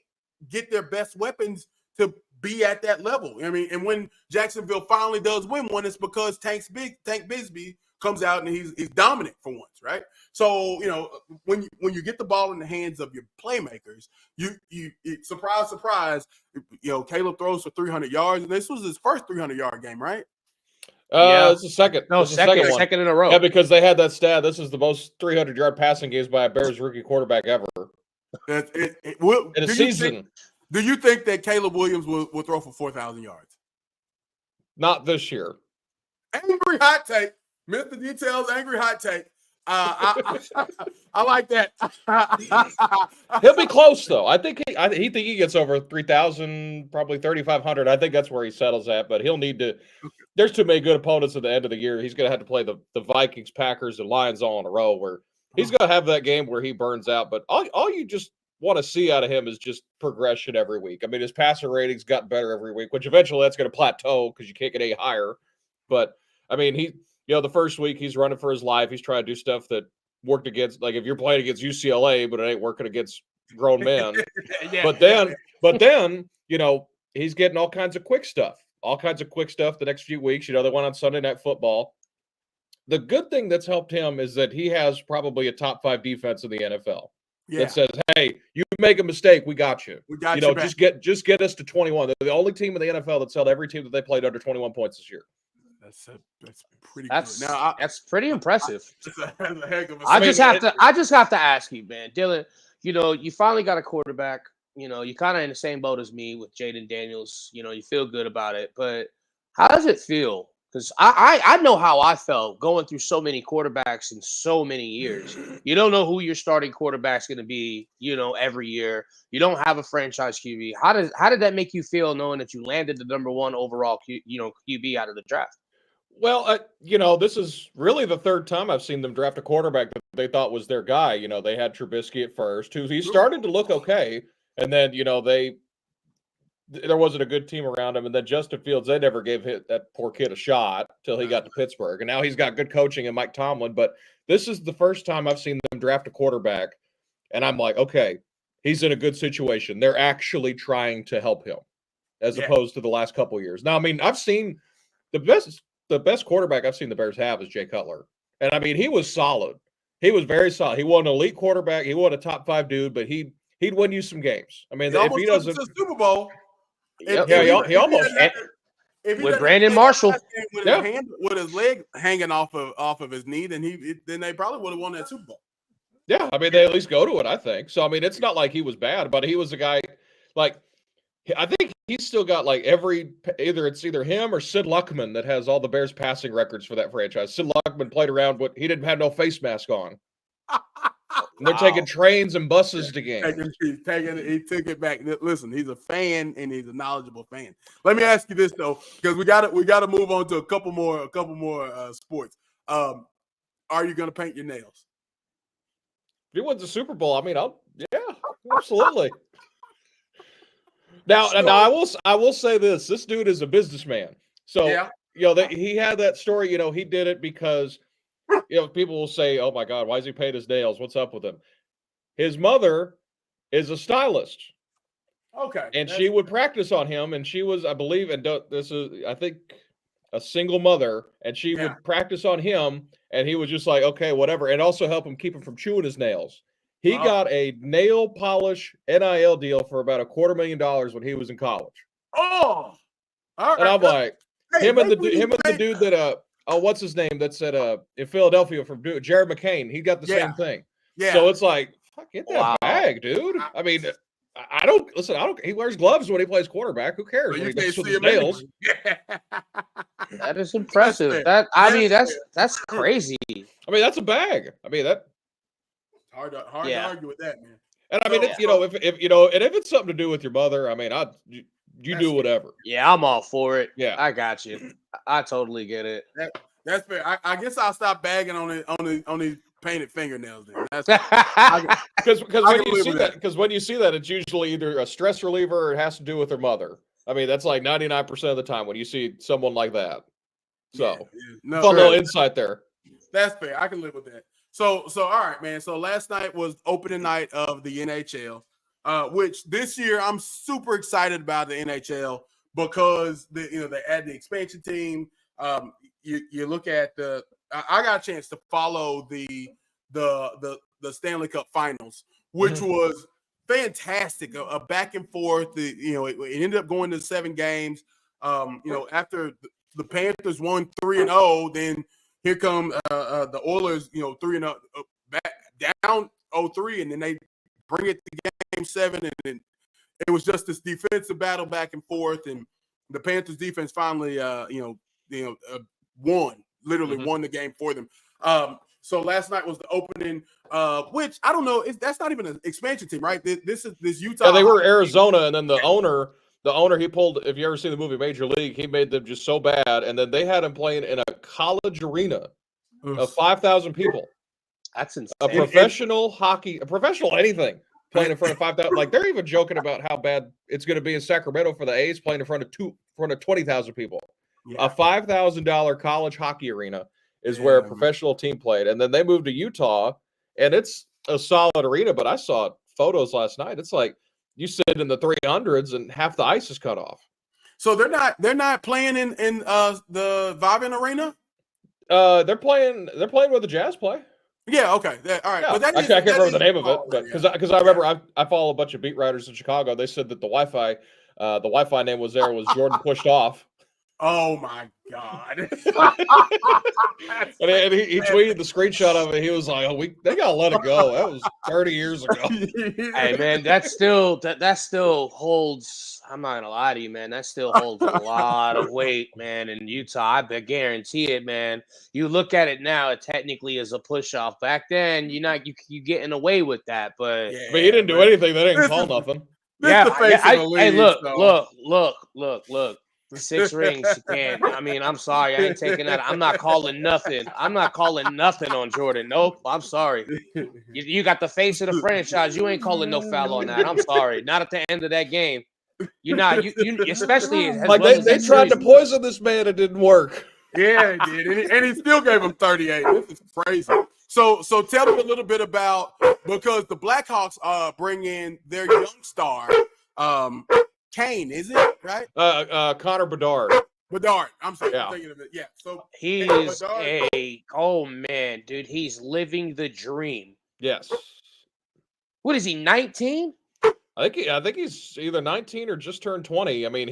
get their best weapons to be at that level. I mean, and when Jacksonville finally does win one, it's because Tank Bigsby comes out and he's dominant for once, right? So, when you get the ball in the hands of your playmakers, you surprise, Caleb throws for 300 yards, and this was his first 300-yard game, right? Yeah. It's the second. No, It's the second one. second in a row. Yeah, because they had that stat. This is the most 300-yard passing games by a Bears rookie quarterback ever in a season. Do you think that Caleb Williams will throw for 4,000 yards? Not this year. Angry hot take. Mr. Details, angry hot take. I like that. He'll be close though. I think he gets over 3,000, probably 3,500. I think that's where he settles at. But he'll need to. There's too many good opponents at the end of the year. He's going to have to play the Vikings, Packers, and Lions all in a row. Where he's going to have that game where he burns out. But all you just want to see out of him is just progression every week. I mean, his passer ratings got better every week, which eventually that's going to plateau because you can't get any higher. But I mean, the first week he's running for his life. He's trying to do stuff that worked against, like if you're playing against UCLA, but it ain't working against grown men. But then, he's getting all kinds of quick stuff the next few weeks. They went on Sunday Night Football. The good thing that's helped him is that he has probably a top 5 defense in the NFL. Yeah. That says, hey, you make a mistake, we got you. We got you. Just get us to 21. They're the only team in the NFL that's held every team that they played under 21 points this year. That's pretty good. Now, that's pretty impressive. That's a heck of a I just have to ask you, man, Dylan. You finally got a quarterback. You're kind of in the same boat as me with Jaden Daniels. You feel good about it, but how does it feel? Because I know how I felt going through so many quarterbacks in so many years. You don't know who your starting quarterback's going to be. Every year you don't have a franchise QB. How did that make you feel knowing that you landed the number 1 overall QB out of the draft? Well, this is really the third time I've seen them draft a quarterback that they thought was their guy. They had Trubisky at first, who he started to look okay, and then there wasn't a good team around him, and then Justin Fields, they never gave that poor kid a shot till he got to Pittsburgh, and now he's got good coaching and Mike Tomlin. But this is the first time I've seen them draft a quarterback, and I'm like, okay, he's in a good situation. They're actually trying to help him, as opposed to the last couple of years. Now, I mean, I've seen the best quarterback I've seen the Bears have is Jay Cutler. And I mean, he was solid. He was very solid. He wasn't an elite quarterback. He wasn't a top 5 dude, but he'd win you some games. I mean, if he doesn't to the Super Bowl. He almost with Brandon Marshall. With his leg hanging off of his knee, then they probably would have won that Super Bowl. Yeah, I mean, they at least go to it, I think. So I mean, it's not like he was bad, but he was a guy like I think he's still got like it's either him or Sid Luckman that has all the Bears passing records for that franchise. Sid Luckman played around, but he didn't have no face mask on. And they're taking trains and buses to games. He took it back. Listen, he's a fan and he's a knowledgeable fan. Let me ask you this though, because we got to move on to a couple more sports. Are you going to paint your nails? If he wins the Super Bowl, I mean, absolutely. Now, I will say this: this dude is a businessman. So he had that story. He did it because people will say, "Oh my God, why is he paint his nails? What's up with him?" His mother is a stylist. Okay, and she would practice on him, and she was, I believe, I think, a single mother, and she would practice on him, and he was just like, okay, whatever, and also help him keep him from chewing his nails. He got a nail polish NIL deal for about $250,000 when he was in college. Oh, all right. And I'm like, him and the dude that what's his name that's at in Philadelphia from Jared McCain. He got the same thing. Yeah. So it's like, fuck, get that bag, dude. I mean, I don't. He wears gloves when he plays quarterback. Who cares when he does with his nails? That is impressive. That's crazy. I mean, that's a bag. I mean, that hard to argue with that, man. And I mean, if it's something to do with your mother, I mean, you do whatever. Yeah, I'm all for it. Yeah, I got you. I totally get it. That's fair. I guess I'll stop bagging on these painted fingernails. Then because when you see that, it's usually either a stress reliever or it has to do with their mother. I mean, that's like 99% of the time when you see someone like that. So, fun little insight there. That's fair. I can live with that. So all right, man. So last night was opening night of the NHL, which this year I'm super excited about the NHL because they add the expansion team. You look at I got a chance to follow the Stanley Cup Finals, which was fantastic. A back and forth. It ended up going to 7 games. After the Panthers won 3-0, then here come the Oilers, 3-0 back down 0-3, and then they bring it to game 7, and then it was just this defensive battle back and forth, and the Panthers defense finally won the game for them. So last night was the opening, which I don't know, that's not even an expansion team, right? This Utah. Yeah, they were Arizona, and then the owner he pulled. If you ever seen the movie Major League, he made them just so bad, and then they had him playing in a college arena of 5,000 people. That's insane. A professional hockey, a professional anything playing in front of 5,000. Like they're even joking about how bad it's going to be in Sacramento for the A's playing in front of 20,000 people. Yeah. A $5,000 college hockey arena is where a professional team played, and then they moved to Utah, and it's a solid arena. But I saw photos last night. It's like you sit in the 300s, and half the ice is cut off. So they're not playing in the Vivint Arena. They're playing where the Jazz play. Yeah, okay. All right. Yeah. But I can't remember the name of it, but because I remember I follow a bunch of beat writers in Chicago. They said that the Wi-Fi name was Jordan pushed off. Oh my God! and he tweeted the screenshot of it. He was like, "Oh, they gotta let it go. That was 30 years ago." Hey man, that still holds. I'm not gonna lie to you, man. That still holds a lot of weight, man. In Utah, I guarantee it, man. You look at it now, it technically is a push off. Back then, you getting away with that, but he didn't do anything. They didn't call nothing. Hey, look. 6 rings, you can't. I mean, I'm sorry. I ain't taking that. I'm not calling nothing. I'm not calling nothing on Jordan. Nope. I'm sorry. You got the face of the franchise. You ain't calling no foul on that. I'm sorry. Not at the end of that game. You're not. You especially as like well they tried to poison this man. It didn't work. Yeah, it did, and he still gave him 38. This is crazy. So tell me a little bit about, because the Blackhawks bring in their young star. Kane, is it right? Connor Bedard. Bedard. I'm sorry. Yeah. I'm thinking of it. Yeah. So he's man, dude. He's living the dream. Yes. What is he? 19? I think he's either 19 or just turned 20. I mean,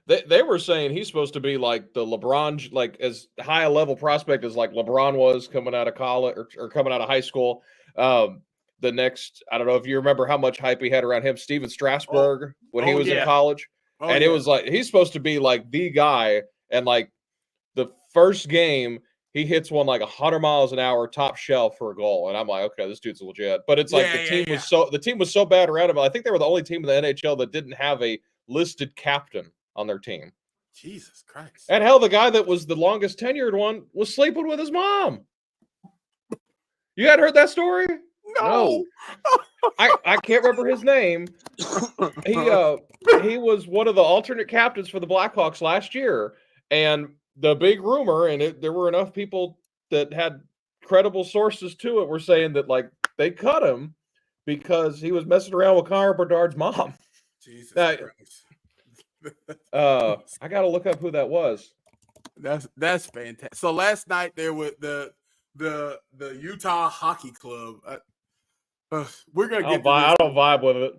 they were saying he's supposed to be like the LeBron, like as high a level prospect as like LeBron was coming out of college or coming out of high school. The next, I don't know if you remember how much hype he had around him, Steven Strasburg, when he was in college. It was like, he's supposed to be like the guy. And like the first game, he hits one like 100 miles an hour top shelf for a goal. And I'm like, okay, this dude's legit. But it's like the team was so bad around him. I think they were the only team in the NHL that didn't have a listed captain on their team. Jesus Christ. And hell, the guy that was the longest tenured one was sleeping with his mom. You hadn't heard that story? No. I can't remember his name. He was one of the alternate captains for the Blackhawks last year, and the big rumor, and there were enough people that had credible sources to it, were saying that like they cut him because he was messing around with Connor Bedard's mom. Jesus Christ. I got to look up who that was. That's fantastic. So last night there was the Utah Hockey Club. We're gonna get. I don't vibe with it.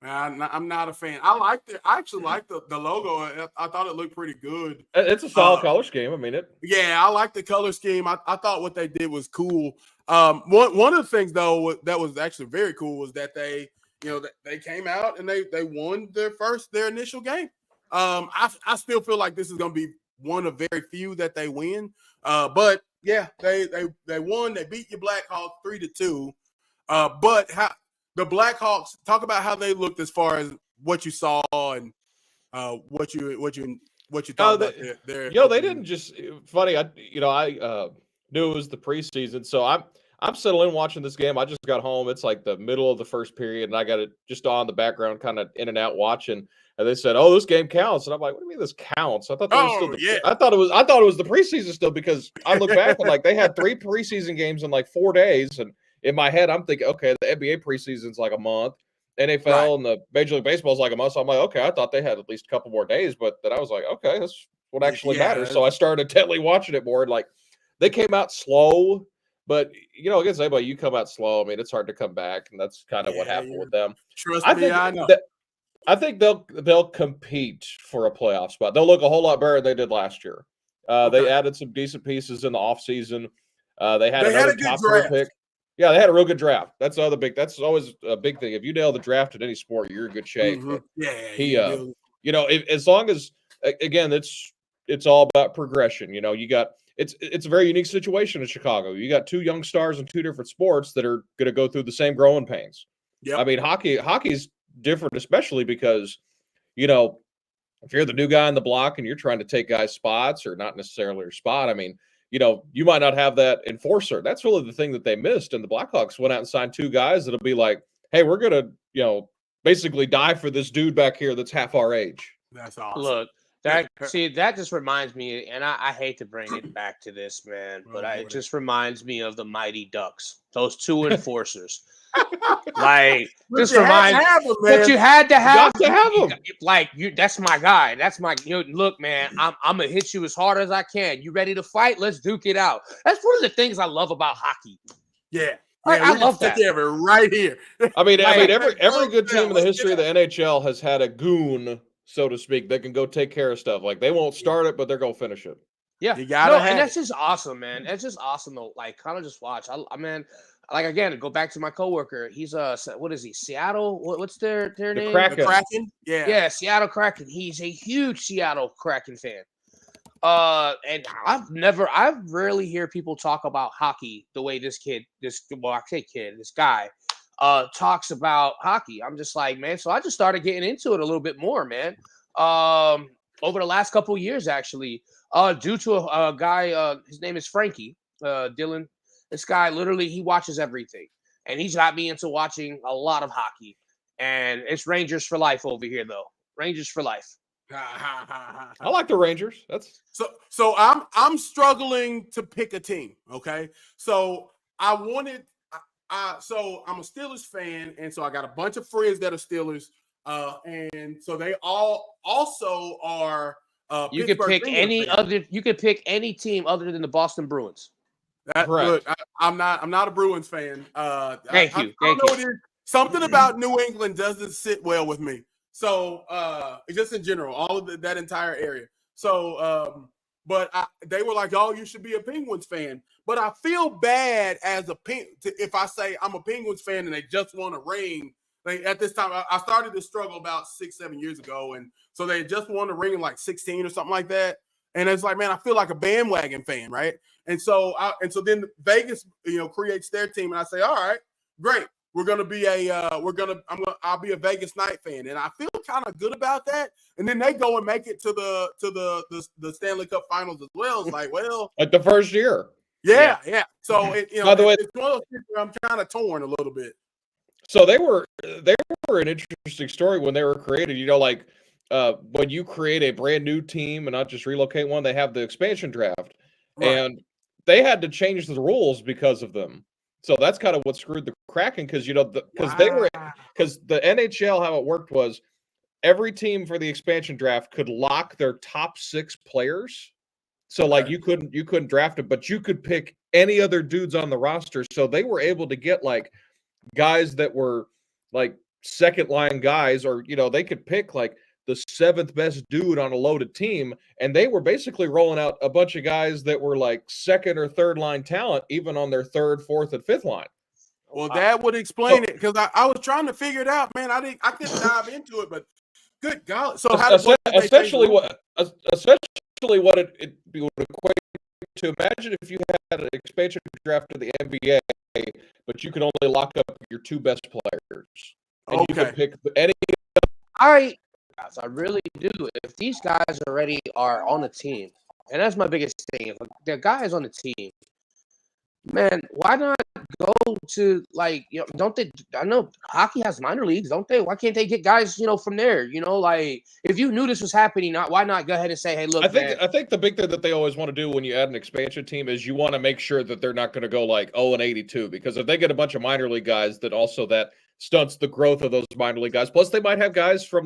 I'm not a fan. I actually like the logo. I thought it looked pretty good. It's a solid color scheme. I mean it. Yeah, I like the color scheme. I thought what they did was cool. One of the things though that was actually very cool was that they came out and they won their initial game. I still feel like this is gonna be one of very few that they win. But yeah, they won. They beat your Blackhawks 3-2. But how the Blackhawks, talk about how they looked as far as what you saw and what you thought about their they didn't just funny. I knew it was the preseason, so I'm settling watching this game. I just got home. It's like the middle of the first period, and I got it just on the background, kind of in and out watching. And they said, "Oh, this game counts," and I'm like, "What do you mean this counts?" I thought that was still I thought it was the preseason still, because I look back and like they had 3 preseason games in like 4 days, and in my head, I'm thinking, okay, the NBA preseason's like a month, NFL and the Major League Baseball is like a month. So I'm like, okay, I thought they had at least a couple more days, but then I was like, okay, that's what actually matters. So I started intently watching it more. And like, they came out slow, but against anybody, you come out slow. I mean, it's hard to come back, and that's kind of what happened with them. Trust me, I know. I think they'll compete for a playoff spot. They'll look a whole lot better than they did last year. They added some decent pieces in the offseason. They had a another good top draft. 3 pick. Yeah, they had a real good draft. That's that's always a big thing. If you nail the draft in any sport, you're in good shape. Mm-hmm. Yeah, You know, as long as again, it's all about progression. You know, it's a very unique situation in Chicago. You got 2 young stars in 2 different sports that are going to go through the same growing pains. Yep. I mean, hockey's different, especially because, you know, if you're the new guy on the block and you're trying to take guys' spots or not necessarily your spot, I mean, you know, you might not have that enforcer. That's really the thing that they missed. And the Blackhawks went out and signed 2 guys that'll be like, hey, we're going to, you know, basically die for this dude back here that's half our age. That's awesome. Look, that just reminds me, and I hate to bring it back to this, man, but it just reminds me of the Mighty Ducks. Those 2 enforcers. Like, this reminds me, but you had to have him. Like, that's my guy. That's my, look, man, I'm gonna hit you as hard as I can. You ready to fight? Let's duke it out. That's one of the things I love about hockey. Yeah. I love that. Right here. I mean, every good team in the history of the NHL has had a goon, so to speak, that can go take care of stuff. Like, they won't start it, but they're gonna finish it. Yeah, you gotta and that's just awesome, man. That's just awesome to like kind of just watch. I mean, like again, go back to my coworker. He's what is he? Seattle? What's their name? The Kraken. Yeah, Seattle Kraken. He's a huge Seattle Kraken fan. And I've rarely hear people talk about hockey the way this guy talks about hockey. I'm just like, man. So I just started getting into it a little bit more, man. Over the last couple of years, actually, due to a guy, his name is Frankie Dillon. This guy, literally, he watches everything, and he's got me into watching a lot of hockey. And it's Rangers for life over here, though. Rangers for life. I like the Rangers. That's so. I'm struggling to pick a team. Okay, so so I'm a Steelers fan, and so I got a bunch of friends that are Steelers, and so they all also are. You could pick any other. You could pick any team other than the Boston Bruins. Look, I'm not a Bruins fan. Thank you. Something about New England doesn't sit well with me. So just in general, all of that entire area. So, but they were like, "Oh, you should be a Penguins fan." But I feel bad as if I say I'm a Penguins fan and they just won a ring. Like at this time, I started to struggle about 6-7 years ago, and so they just won a ring in like 16 or something like that. And it's like, man, I feel like a bandwagon fan, right? And so then Vegas, creates their team, and I say, all right, great. We're gonna be I'll be a Vegas Knight fan, and I feel kind of good about that. And then they go and make it to the Stanley Cup Finals as well. It's like, well, like the first year, yeah. So by the way, it's one of those things where I'm kind of torn a little bit. So they were an interesting story when they were created. Like when you create a brand new team and not just relocate one, they have the expansion draft, right. And they had to change the rules because of them. So that's kind of what screwed the Kraken because the NHL, how it worked was every team for the expansion draft could lock their top 6 players. So like you couldn't draft it, but you could pick any other dudes on the roster. So they were able to get like guys that were like second line guys, or they could pick like the 7th best dude on a loaded team, and they were basically rolling out a bunch of guys that were like 2nd or 3rd line talent, even on their 3rd, 4th, and 5th line. Well, that would explain it because I was trying to figure it out, man. I couldn't dive into it, but good God! So essentially what it would equate to? Imagine if you had an expansion draft of the NBA, but you could only lock up your 2 best players, and you could pick any. I really do. If these guys already are on the team, and that's my biggest thing. If the guy is on the team, man, why not go to don't they? I know hockey has minor leagues, don't they? Why can't they get guys, from there? Like if you knew this was happening, why not go ahead and say, hey, look, I think the big thing that they always want to do when you add an expansion team is you want to make sure that they're not going to go like 0-82, because if they get a bunch of minor league guys, that also that stunts the growth of those minor league guys. Plus, they might have guys from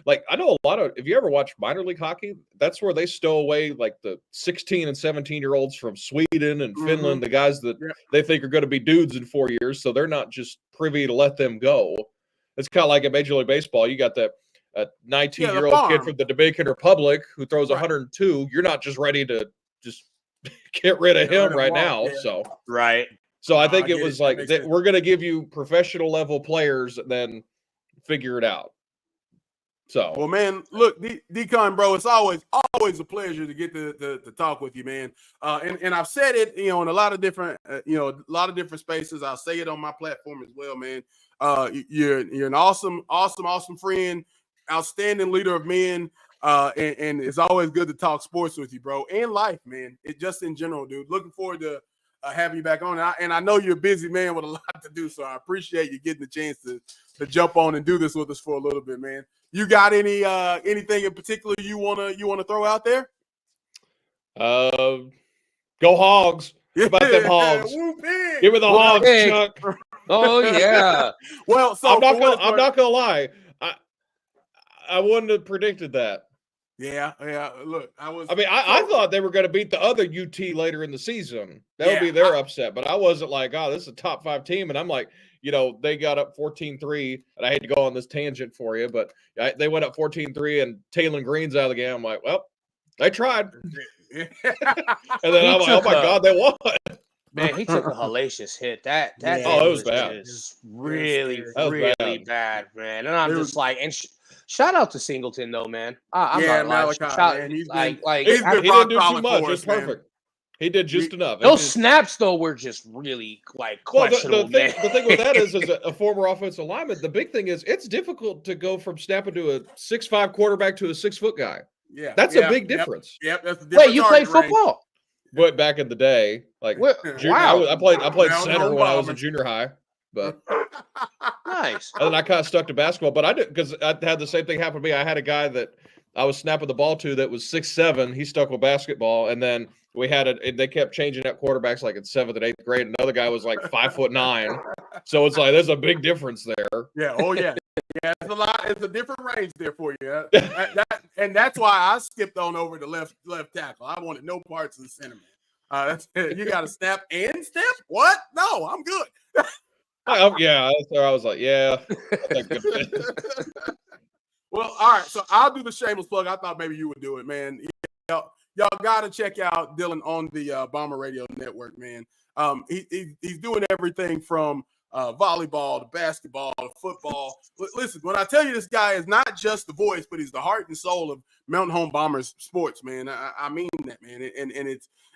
like I know a lot of. If you ever watch minor league hockey, that's where they stow away like the 16 and 17-year-olds from Sweden and Finland, the guys that they think are going to be dudes in 4 years, so they're not just privy to let them go. It's kind of like in Major League Baseball. You got that 19-year-old kid from the Dominican Republic who throws 102. You're not just ready to just get rid of him right now. Yeah. So I think it get was it. That like makes that sense. we're going to give you professional level players, and then figure it out. So, well, man, look, Decon, bro, it's always a pleasure to get to talk with you, man. And I've said it, in a lot of different, spaces. I'll say it on my platform as well, man. You're an awesome friend, outstanding leader of men. And it's always good to talk sports with you, bro, and life, man. It just in general, dude. Looking forward to having you back on. And I know you're a busy man with a lot to do, so I appreciate you getting the chance to jump on and do this with us for a little bit, man. You got anything in particular you wanna throw out there? go Hogs! How about them Hogs? Give me the Hogs, Chuck. Oh yeah. Well, so I'm not gonna lie. I wouldn't have predicted that. Yeah. Look, I thought they were going to beat the other UT later in the season. That would be their upset. But I wasn't like, oh, this is a top 5 team. And I'm like, they got up 14-3. And I hate to go on this tangent for you, but they went up 14-3 and Taylor Green's out of the game. I'm like, well, they tried. And then I'm like, oh my God, they won. Man, he took a hellacious hit. That it was bad. Just really bad, man. And I'm just like, and shout out to Singleton though, man. I'm not Malachi, man. He didn't do too much. It's perfect. He did just enough. Those snaps though were just really questionable. The thing with that is a former offensive lineman. The big thing is it's difficult to go from snapping to a 6'5" quarterback to a 6-foot guy. Yeah, that's a big difference. Yep, that's a difference. Wait, you played football? But back in the day, like wow, I played center when I was in junior high, but nice. And then I kind of stuck to basketball, but I did because I had the same thing happen to me. I had a guy that I was snapping the ball to that was 6'7". He stuck with basketball, and then we had they kept changing out quarterbacks like in 7th and 8th grade. Another guy was like 5'9". So it's like there's a big difference there. Yeah. Oh yeah. Yeah, it's a lot. It's a different range there for you. And that's why I skipped on over to left tackle. I wanted no parts of the center, man. You got to snap and step? What? No, I'm good. Yeah, so I was like, yeah. Well, all right. So I'll do the shameless plug. I thought maybe you would do it, man. Y'all got to check out Dylan on the Bomber Radio Network, man. He's doing everything from volleyball to basketball to football. Listen, when I tell you this guy is not just the voice, but he's the heart and soul of Mountain Home Bombers sports, man. I mean that, man.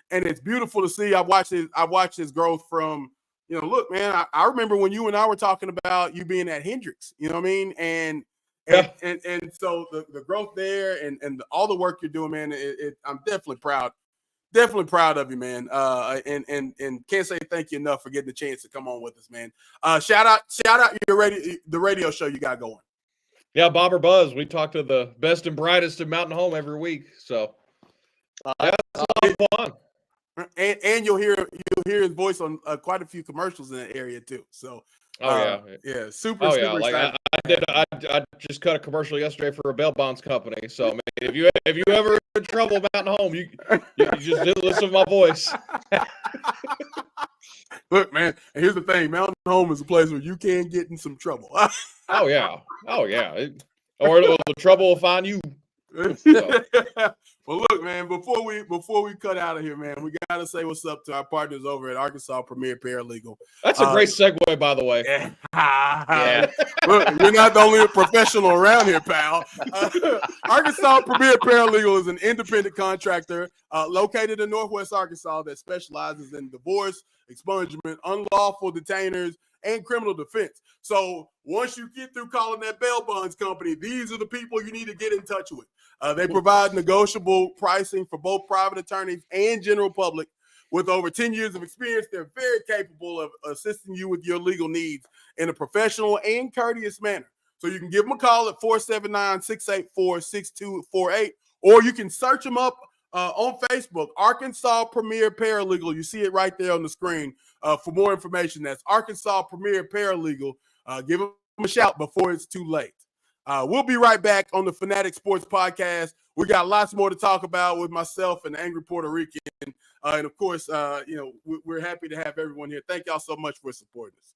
And it's beautiful to see. I watched his growth from, look, man, I remember when you and I were talking about you being at Hendrix, you know what I mean? And so the growth there and all the work you're doing, man, I'm definitely proud. Definitely proud of you, man. And can't say thank you enough for getting the chance to come on with us, man. Shout out the radio show you got going. Yeah, Bomber Buzz. We talk to the best and brightest of Mountain Home every week. So that's a lot of fun. And you'll hear his voice on quite a few commercials in that area too. So super excited. I just cut a commercial yesterday for a bail bonds company. So I mean, if you ever in trouble Mountain Home, you just listen to my voice. Look, man, and here's the thing: Mountain Home is a place where you can get in some trouble. Oh yeah, or the trouble will find you. So. Well, look, man, before we cut out of here, man, we got to say what's up to our partners over at Arkansas Premier Paralegal. That's a great segue, by the way. Yeah. Look, you're not the only professional around here, pal. Arkansas Premier Paralegal is an independent contractor located in Northwest Arkansas that specializes in divorce, expungement, unlawful detainers, and criminal defense. So once you get through calling that bail bonds company, these are the people you need to get in touch with. They provide negotiable pricing for both private attorneys and general public. With over 10 years of experience, they're very capable of assisting you with your legal needs in a professional and courteous manner. So you can give them a call at 479-684-6248, or you can search them up on Facebook, Arkansas Premier Paralegal. You see it right there on the screen. For more information, that's Arkansas Premier Paralegal. Give them a shout before it's too late. We'll be right back on the Fanatic Sports Podcast. We got lots more to talk about with myself and the Angry Puerto Rican. And of course, we're happy to have everyone here. Thank y'all so much for supporting us.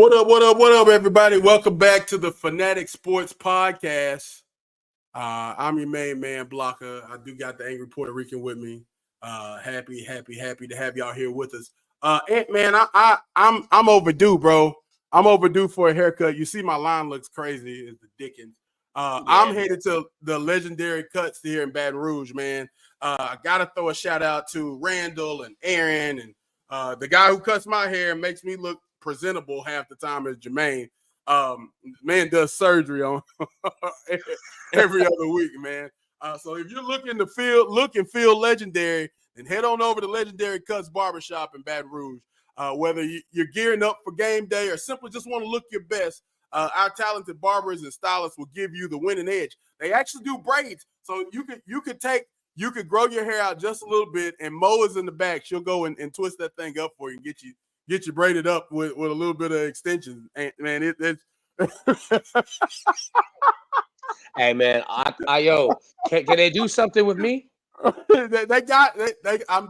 What up, everybody? Welcome back to the Fanatic Sports Podcast. I'm your main man, Blocker. I do got the angry Puerto Rican with me. Happy to have y'all here with us. Man, I'm overdue, bro. I'm overdue for a haircut. You see, my line looks crazy. It's the Dickens. I'm headed to the legendary cuts here in Baton Rouge, man. I gotta throw a shout out to Randall and Aaron and the guy who cuts my hair and makes me look presentable half the time is Jermaine. Man does surgery on every other week, man. So if you're looking to feel legendary, then head on over to Legendary Cuts Barbershop in Baton Rouge. Whether you're gearing up for game day or simply just want to look your best, our talented barbers and stylists will give you the winning edge. They actually do braids, so you could grow your hair out just a little bit, and Mo is in the back. She'll go and twist that thing up for you and get you braided up with a little bit of extensions. And man, it's Hey man, can they do something with me? I'm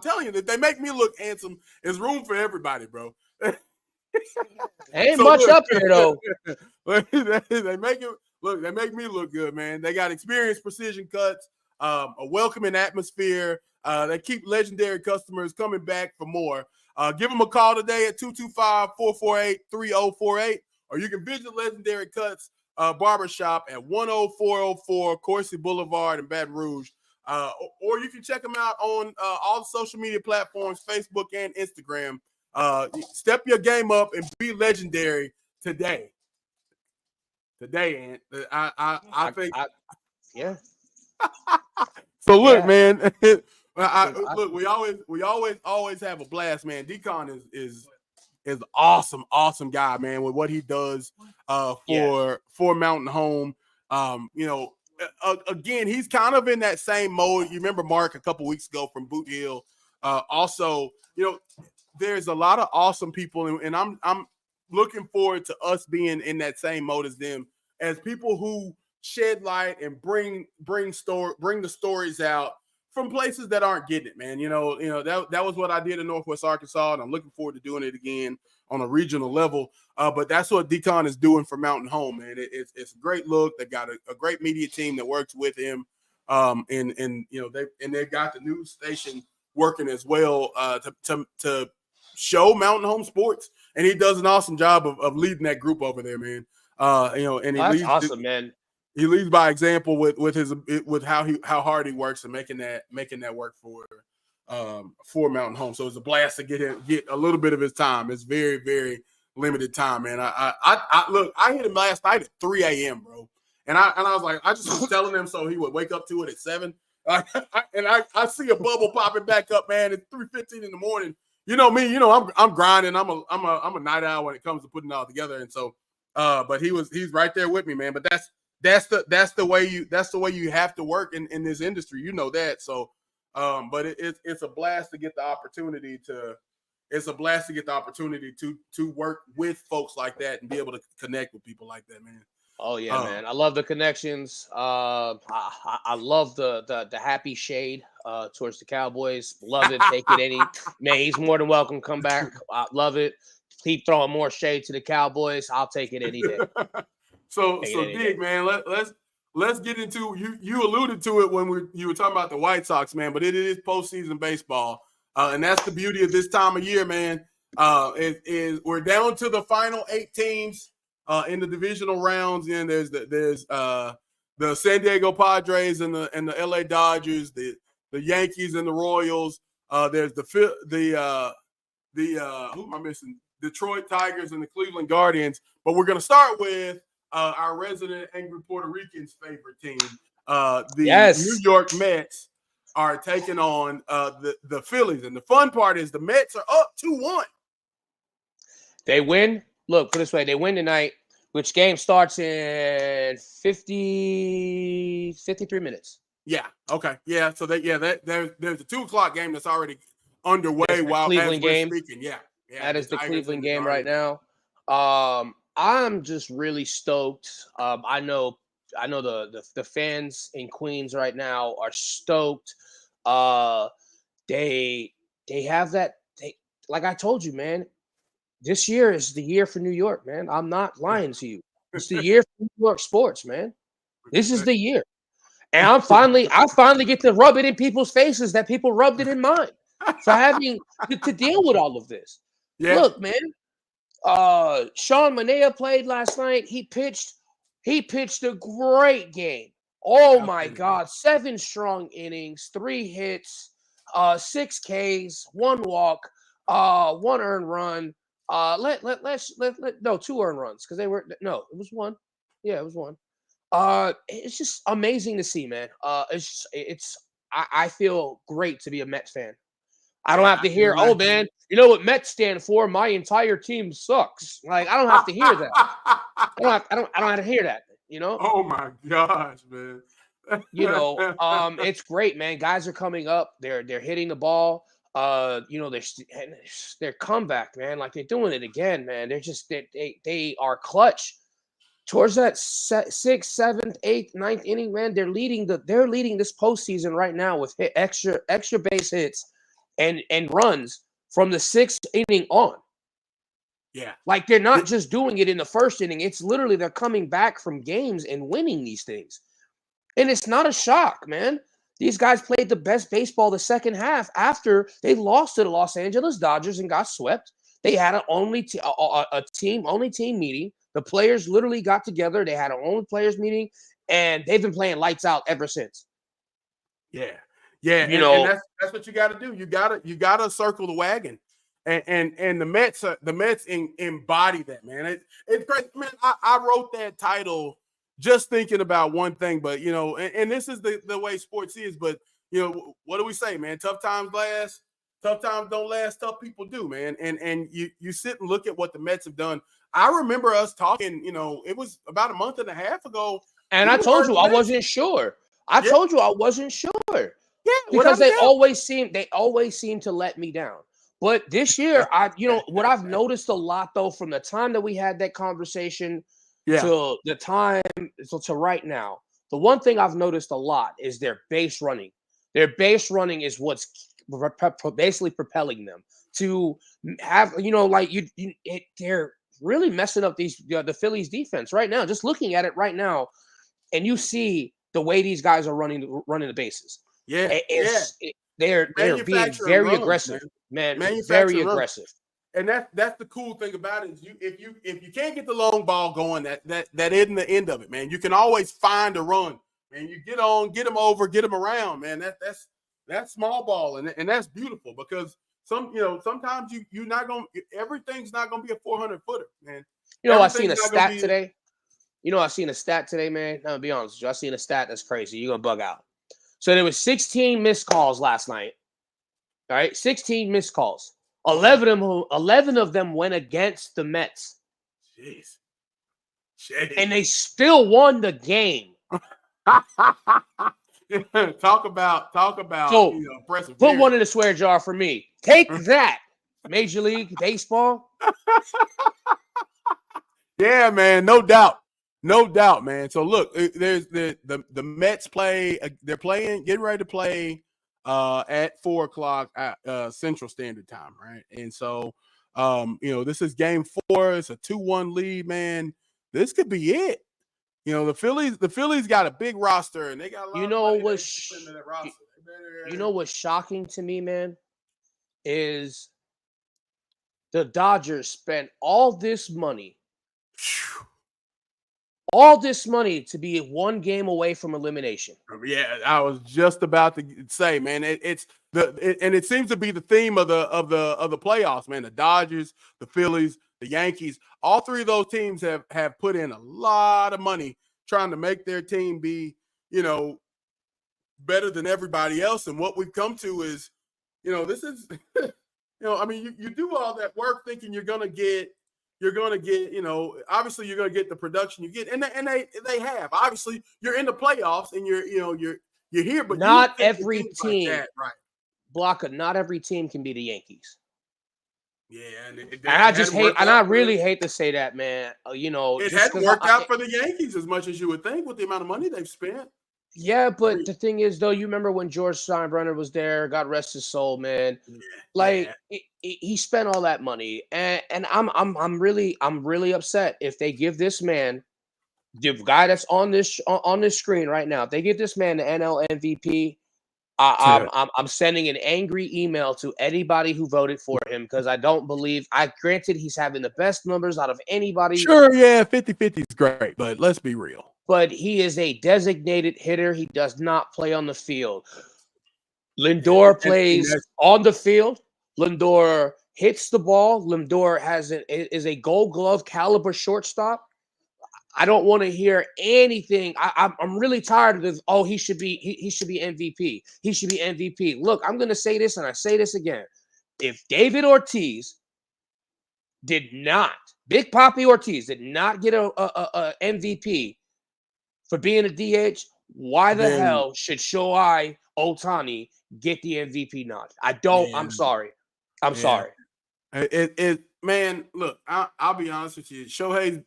telling you that they make me look handsome. There's room for everybody, bro. Ain't so much up here though. They make me look good, man. They got experienced precision cuts, a welcoming atmosphere. They keep legendary customers coming back for more. Give them a call today at 225-448-3048, or you can visit Legendary Cuts Barbershop at 10404 Coursey Boulevard in Baton Rouge. Or you can check them out on all the social media platforms, Facebook and Instagram. Step your game up and be legendary today. And I think. Yeah. So look, man. Look, we always have a blast, man. Decon is awesome guy, man, with what he does for Mountain Home. Again, he's kind of in that same mode. You remember Mark a couple weeks ago from Boot Hill. Also, there's a lot of awesome people, and I'm looking forward to us being in that same mode as them, as people who shed light and bring the stories out from places that aren't getting it, man. That was what I did in Northwest Arkansas, and I'm looking forward to doing it again on a regional level. But that's what Decon is doing for Mountain Home, man. It's a great look. They've got a great media team that works with him, and they've got the news station working as well to show Mountain Home sports, and he does an awesome job of leading that group over there, man. And he leads awesome, man. He leads by example with how hard he works and making that work for Mountain Home. So it's a blast to get a little bit of his time. It's very, very limited time, man. I hit him last night at 3 a.m., bro. And I was like, I just was telling him so he would wake up to it at 7. I see a bubble popping back up, man. It's 3:15 in the morning. You know me, I'm grinding. I'm a night owl when it comes to putting it all together. And so but he's right there with me, man. But that's the way you have to work in this industry. You know that. So but it's a blast to get the opportunity to work with folks like that and be able to connect with people like that, man. Oh yeah, man. I love the connections. I love the happy shade towards the Cowboys. Love it. Take it man. He's more than welcome. Come back. I love it. Keep throwing more shade to the Cowboys. I'll take it any day. So Dig, man, let's get into you alluded to it when you were talking about the White Sox, man, but it is postseason baseball. And that's the beauty of this time of year, man. We're down to the final 8 teams in the divisional rounds, and there's the San Diego Padres and the LA Dodgers, the Yankees and the Royals. There's the who am I missing? Detroit Tigers and the Cleveland Guardians. But we're going to start with our resident angry Puerto Ricans' favorite team. New York Mets are taking on the Phillies. And the fun part is the Mets are up 2-1. They win. Look, put it this way. They win tonight, which game starts in 53 minutes. Yeah. Okay. Yeah. So there's a 2:00 game that's already underway while Cleveland we're game. Speaking. Yeah. That is the Cleveland game right now. I'm just really stoked. I know the fans in Queens right now are stoked. They have that. Like I told you, man. this year is the year for New York, man. I'm not lying to you. It's the year for New York sports, man. This is the year. And I finally get to rub it in people's faces that people rubbed it in mine for having to deal with all of this. Yeah. Look, man. Sean Manaea played last night. He pitched a great game. Oh my God. 7 strong innings, 3 hits, 6 Ks, 1 walk, 1 earned run. No, 2 earned runs because it was 1. Yeah, it was 1. It's just amazing to see, man. I feel great to be a Mets fan. I don't have to hear, oh man, you know what Mets stand for? My entire team sucks. Like I don't have to hear that. I don't have to hear that. You know? Oh my gosh, man. It's great, man. Guys are coming up. They're hitting the ball. Their comeback, man. Like they're doing it again, man. They're just they are clutch. Towards that 6th, 7th, 8th, 9th inning, man, they're leading this postseason right now with extra base hits and runs from the 6th inning on. Yeah. Like they're not just doing it in the 1st inning. It's literally they're coming back from games and winning these things. And it's not a shock, man. These guys played the best baseball the second half after they lost to the Los Angeles Dodgers and got swept. They had a team meeting. The players literally got together. They had an only players meeting, and they've been playing lights out ever since. Yeah. Yeah. And that's what you got to do. You got to circle the wagon. And the Mets embody that, man. It's great, man. I wrote that title just thinking about one thing, but and this is the way sports is. But what do we say, man? Tough times last. Tough times don't last. Tough people do, man. And you sit and look at what the Mets have done. I remember us talking. It was about a month and a half ago, and I told you I wasn't sure. I told you I wasn't sure. Yeah, because they always seem to let me down. But this year, what I've noticed a lot though, from the time that we had that conversation to the time to right now, the one thing I've noticed a lot is their base running. Their base running is what's basically propelling them to have, they're really messing up the Phillies defense right now. Just looking at it right now, and you see the way these guys are running the bases. Yeah, they're being very aggressive, man. Very aggressive. And that's the cool thing about it is if you can't get the long ball going, that isn't the end of it, man. You can always find a run, man. You get them over, get them around, man. That's small ball, and that's beautiful because sometimes you're not gonna, everything's not gonna be a 400-footer, man. I've seen a stat today. I've seen a stat today, man. I'm gonna be honest with you. I've seen a stat that's crazy. You're gonna bug out. So there was 16 missed calls last night. All right, 16 missed calls. 11 of them went against the Mets. Jeez. And they still won the game. Talk about so, impressive. Put one in the swear jar for me. Take that, Major League Baseball. Yeah, man, no doubt. No doubt, man. So look, there's the Mets play. They're getting ready to play at 4:00 Central Standard Time, right? And so, this is game 4. It's a 2-1 lead, man. This could be it. The Phillies got a big roster, and they got a lot. What's shocking to me, man, is the Dodgers spent all this money. All this money to be 1 game away from elimination. Yeah, I was just about to say, man, and it seems to be the theme of the playoffs, man. The Dodgers, the Phillies, the Yankees, all 3 of those teams have put in a lot of money trying to make their team be, better than everybody else. And what we've come to is, this is, you do all that work thinking you're gonna get, obviously you're going to get the production you get. And they have. Obviously, you're in the playoffs and you're here, but not every team, like that, right? Blocker, not every team can be the Yankees. Yeah, and I really hate to say that, man. It hadn't worked out for the Yankees as much as you would think with the amount of money they've spent. Yeah, but the thing is, though, you remember when George Steinbrenner was there? God rest his soul, man. Yeah. Like he spent all that money, and I'm really upset if they give this man, the guy that's on this screen right now, if they give this man the NL MVP, Yeah. I'm sending an angry email to anybody who voted for him because I don't believe. I granted he's having the best numbers out of anybody, Sure, yeah, 50-50 is great, but let's be real. but he is a designated hitter. He does not play on the field. Yeah, Lindor and plays on the field. Lindor hits the ball. Lindor is a Gold Glove caliber shortstop. I don't want to hear anything. I'm really tired of this. Oh, he should be he should be MVP. He should be MVP. Look, I'm gonna say this and I say this again. If David Ortiz did not, Big Poppy Ortiz did not get a MVP for being a DH, why the then hell should Shohei Otani get the MVP nod? I don't. yeah, I'm sorry. I'm yeah. sorry. Man, look, I'll be honest with you. Shohei's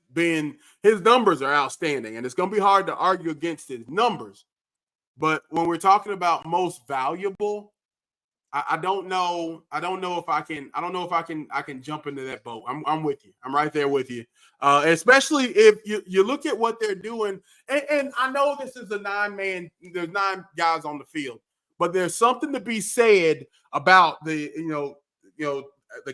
his numbers are outstanding, and it's gonna be hard to argue against his numbers. But when we're talking about most valuable, I don't know. I don't know if I can. I don't know if I can jump into that boat. I'm with you. I'm right there with you. Especially if you look at what they're doing, and I know this is a 9-man. There's 9 guys on the field, but there's something to be said about the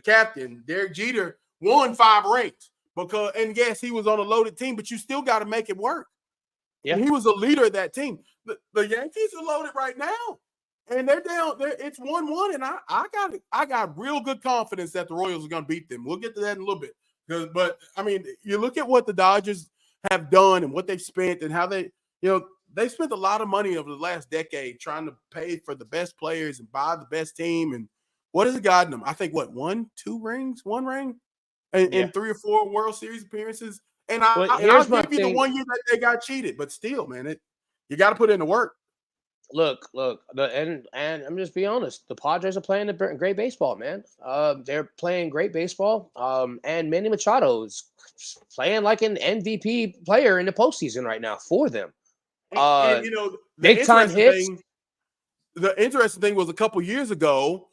captain Derek Jeter won 5 rings because, and yes, he was on a loaded team, but you still got to make it work. Yeah. And he was a leader of that team. The Yankees are loaded right now. And they're down. It's 1-1, and I got real good confidence that the Royals are going to beat them. We'll get to that in a little bit. But I mean, you look at what the Dodgers have done and what they've spent and how they spent a lot of money over the last decade trying to pay for the best players and buy the best team. And what has it gotten them? I think what 1 ring, and 3 or 4 World Series appearances. And But I'll here's my give you the thing. 1 year that they got cheated, but still, man, you got to put in the work. Look, and I'm just be honest. The Padres are playing great baseball, man. They're playing great baseball. And Manny Machado is playing like an MVP player in the postseason right now for them. And Big time hits. The interesting thing was a couple years ago,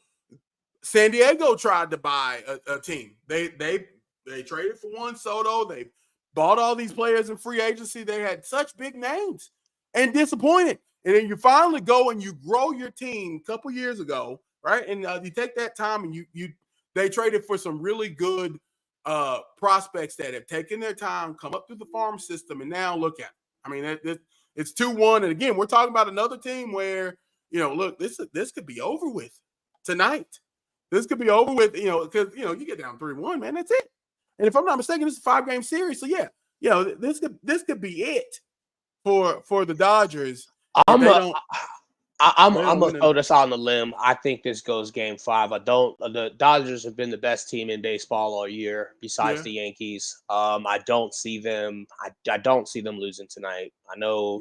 San Diego tried to buy a team. They traded for Juan Soto. They bought all these players in free agency. They had such big names and disappointed. And then you finally go and you grow your team a couple years ago, right? And you take that time and they traded for some really good prospects that have taken their time, come up through the farm system, and now look at it. I mean, it's 2-1. And again, we're talking about another team where, look, this could be over with tonight. This could be over with, because, you get down 3-1, man, that's it. And if I'm not mistaken, this is a 5-game series. So, yeah, this could be it for the Dodgers. I'm gonna throw this on the limb. I think this goes Game 5. The Dodgers have been the best team in baseball all year, besides the Yankees. I don't see them. I don't see them losing tonight. I know.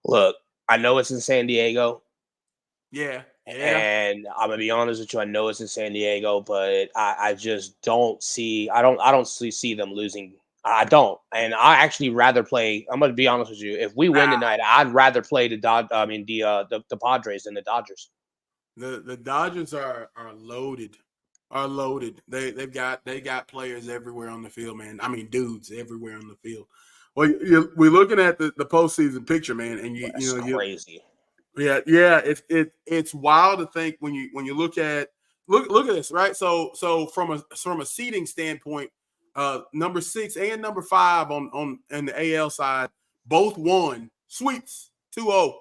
Look. I know it's in San Diego. Yeah. And I'm gonna be honest with you. I know it's in San Diego, but I just don't see. I don't see them losing. I don't, and I actually rather play. I'm gonna be honest with you. If we win tonight, I'd rather play the Padres than the Dodgers. The Dodgers are loaded. Are loaded. They got players everywhere on the field, man. I mean, dudes everywhere on the field. Well, we're looking at the postseason picture, man, and That's crazy. Yeah, it's wild to think when you look at this, right? So from a seeding standpoint, number 6 and number 5 on the AL side both won sweeps 2-0,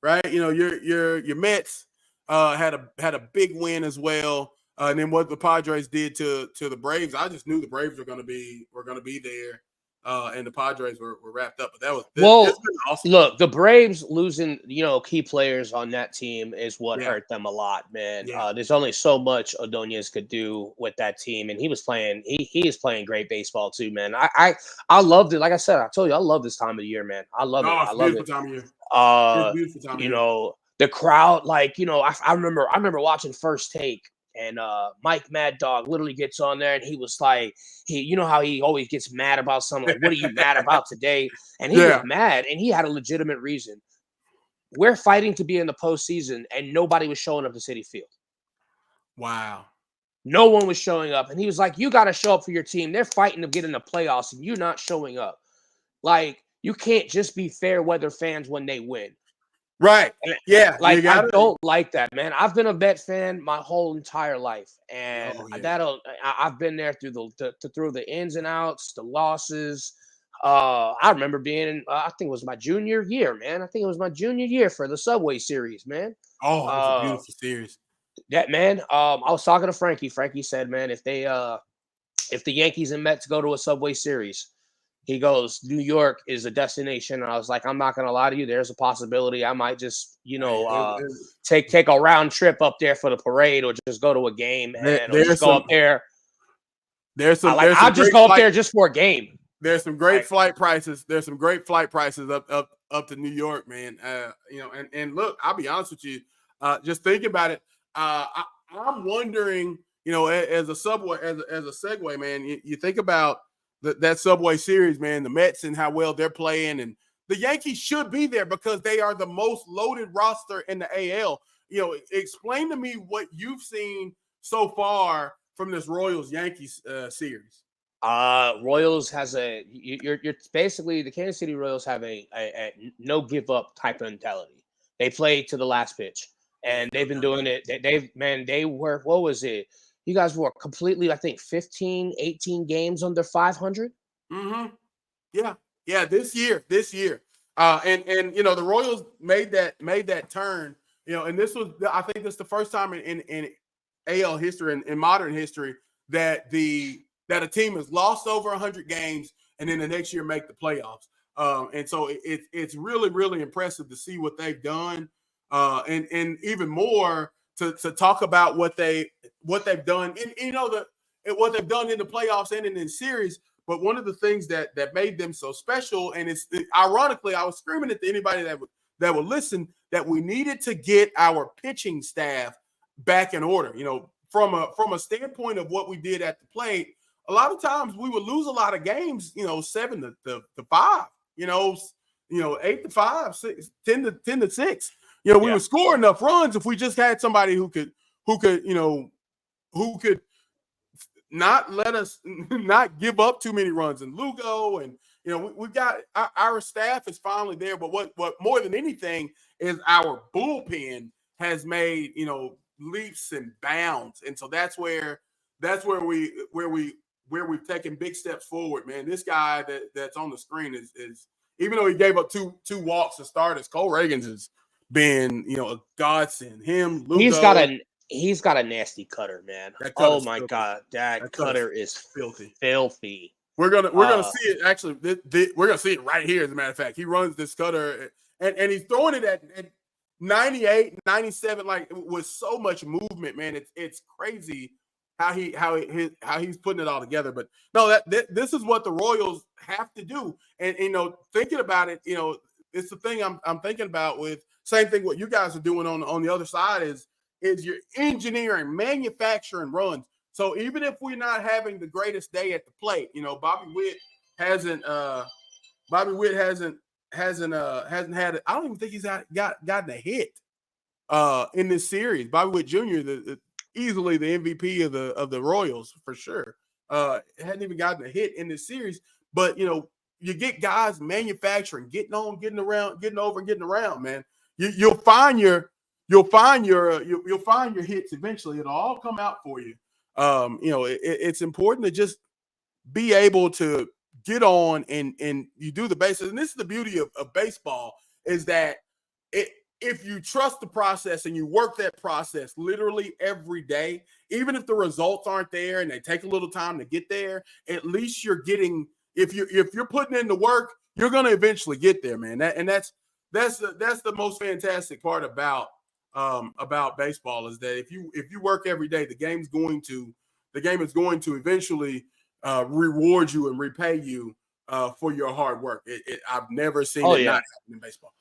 right? Your Mets had a big win as well, and then what the Padres did to the Braves, I just knew the Braves were going to be there. And the Padres were wrapped up, but it's been awesome. Look, the Braves losing, key players on that team is what hurt them a lot, man. Yeah. There's only so much Ordonez could do with that team, and he was playing. He is playing great baseball too, man. I loved it. Like I said, I told you, I love this time of the year, man. I love it. I love it. Time of year. It's beautiful time of year. The crowd, I remember watching First Take. and Mike Mad Dog literally gets on there, and he was like, you know how he always gets mad about something, like, what are you mad about today? And he was mad, and he had a legitimate reason. We're fighting to be in the postseason, and nobody was showing up to Citi Field. Wow. No one was showing up. And he was like, you got to show up for your team. They're fighting to get in the playoffs, and you're not showing up. Like, you can't just be fair weather fans when they win. Right. Yeah. Like, I don't like that, man. I've been a Bet fan my whole entire life. And I've been there through the ins and outs, the losses. I remember being, I think it was my junior year, man. I think it was my junior year for the Subway Series, man. Oh, it was a beautiful series. That, man, I was talking to Frankie. Frankie said, man, if the Yankees and Mets go to a Subway Series, he goes, New York is a destination. And I was like, I'm not going to lie to you. There's a possibility I might just, take a round trip up there for the parade, or just go to a game and just go up there. I'll just go up there just for a game. There's some great flight prices. There's some great flight prices up to New York, man. And look, I'll be honest with you. Just thinking about it, I'm wondering, as a segue, man, you think about that Subway Series, man, the Mets and how well they're playing, and the Yankees should be there because they are the most loaded roster in the AL. Explain to me what you've seen so far from this Royals-Yankees series. Royals has you're basically, the Kansas City Royals have a no give up type of mentality. They play to the last pitch, and they've been doing it. They were, what was it? You guys were completely, I think, 15, 18 games under 500. Mm-hmm. Yeah. This year. And the Royals made that turn. And this was, I think, this is the first time in AL history and in modern history that a team has lost over 100 games and then the next year make the playoffs. And so it's really, really impressive to see what they've done, and even more to talk about what they've done, and what they've done in the playoffs and in the series. But one of the things that made them so special, and ironically, I was screaming at anybody that would listen, that we needed to get our pitching staff back in order. From a standpoint of what we did at the plate, a lot of times we would lose a lot of games, 7-5, 8-5, 10-6. We would score enough runs if we just had somebody who could not let us not give up too many runs. And Lugo, and we've got our staff is finally there. But what more than anything is our bullpen has made leaps and bounds, and so that's where we've taken big steps forward, man. This guy that's on the screen is even though he gave up two walks to start us, Cole Reagans has been a godsend. Him, Lugo, he's got a nasty cutter, man. Oh my God, that cutter is filthy. We're gonna see it. Actually, we're gonna see it right here. As a matter of fact, he runs this cutter, and he's throwing it at 98, 97, like with so much movement, man. It's crazy how he's putting it all together. But no, this is what the Royals have to do. And thinking about it, it's the thing I'm thinking about. With same thing what you guys are doing on the other side is your engineering, manufacturing runs. So even if we're not having the greatest day at the plate, Bobby Witt hasn't had it. I don't even think he's gotten a hit in this series. Bobby Witt Jr., easily the MVP of the Royals for sure. Hadn't even gotten a hit in this series, but you get guys manufacturing, getting on, getting around, getting over, and getting around, man. You'll find your hits eventually. It'll all come out for you. It's important to just be able to get on and you do the bases. And this is the beauty of baseball, is that if you trust the process and you work that process literally every day, even if the results aren't there and they take a little time to get there, at least you're getting, if you're putting in the work, you're going to eventually get there, man. That's the most fantastic part about baseball, is that if you work every day, the game is going to eventually reward you and repay you for your hard work. I've never seen Oh, it yeah. not happen in baseball.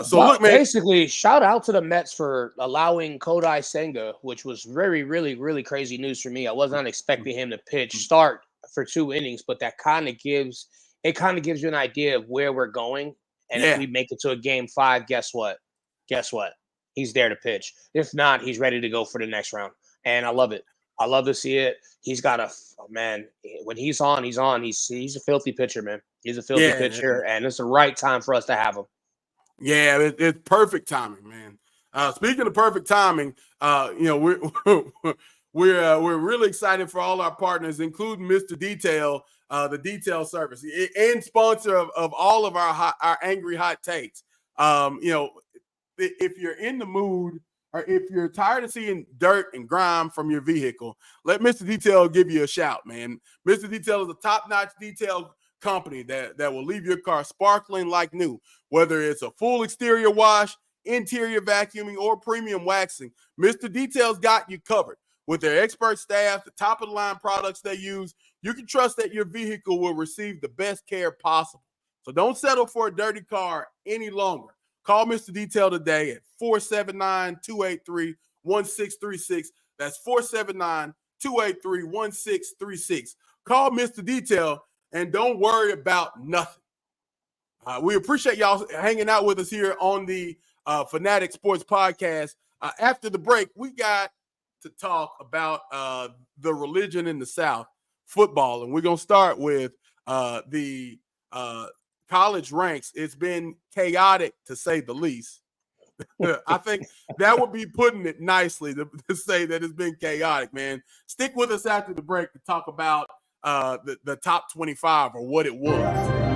So look, man. Basically, shout out to the Mets for allowing Kodai Senga, which was really, really, really crazy news for me. I was not expecting him to start for 2 innings, but that kind of gives you an idea of where we're going. And if we make it to a game 5, guess what? He's there to pitch. If not, he's ready to go for the next round. And I love it. I love to see it. He's got man. When he's on, he's on. He's a filthy pitcher, man. He's a filthy pitcher, and it's the right time for us to have him. Yeah, it's perfect timing, man. Speaking of perfect timing, we're really excited for all our partners, including Mr. Detail, the detail service, and sponsor of all of our angry hot takes. If you're in the mood, or if you're tired of seeing dirt and grime from your vehicle, let Mr. Detail give you a shout, man. Mr. Detail is a top-notch detail company that will leave your car sparkling like new. Whether it's a full exterior wash, interior vacuuming, or premium waxing, Mr. Detail's got you covered. With their expert staff, the top-of-the-line products they use, you can trust that your vehicle will receive the best care possible. So don't settle for a dirty car any longer. Call Mr. Detail today at 479-283-1636. That's 479-283-1636. Call Mr. Detail and don't worry about nothing. We appreciate y'all hanging out with us here on the Fanatic Sports Podcast. After the break, we got to talk about the religion in the South, football, and we're going to start with the college ranks. It's been chaotic, to say the least. I think that would be putting it nicely to say that it's been chaotic, man. Stick with us after the break to talk about the top 25 or what it was.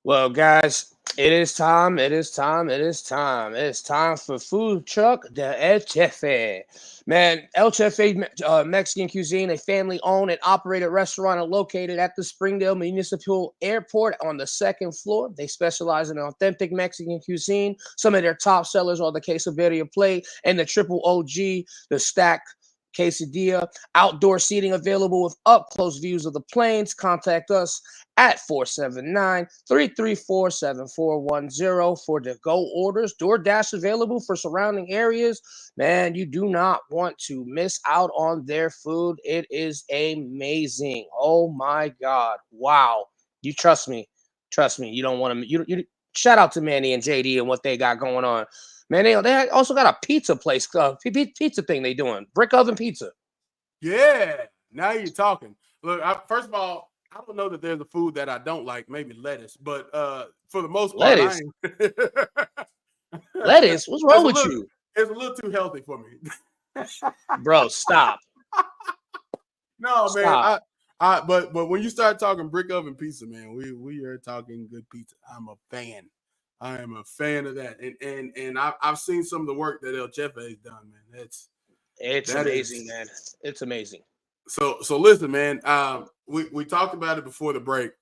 Well, guys, It is time. It is time. It is time. It is time for food truck the El Chefe. Man, El Chefe Mexican cuisine, a family-owned and operated restaurant located at the Springdale Municipal Airport on the second floor. They specialize in authentic Mexican cuisine. Some of their top sellers are the quesadilla plate and the triple OG, the stack quesadilla. Outdoor seating available with up-close views of the plains. Contact us at 479-334-7410 for to-go orders. DoorDash available for surrounding areas. Man, you do not want to miss out on their food. It is amazing. Oh my God. Wow. You trust me. Trust me. You don't want to. You shout out to Manny and JD and what they got going on. Man, they also got a pizza place, pizza thing they doing. Brick oven pizza. Yeah. Now you're talking. Look, first of all, I don't know that there's a food that I don't like, maybe lettuce, but for the most part, Lettuce. I Lettuce? What's wrong with you? It's a little too healthy for me. Bro, stop. No, Stop. man. But when you start talking brick oven pizza, man, we are talking good pizza. I'm a fan. I am a fan of that. And I've seen some of the work that El Chefe has done, man. It's amazing, man. It's amazing. So listen, man. We talked about it before the break.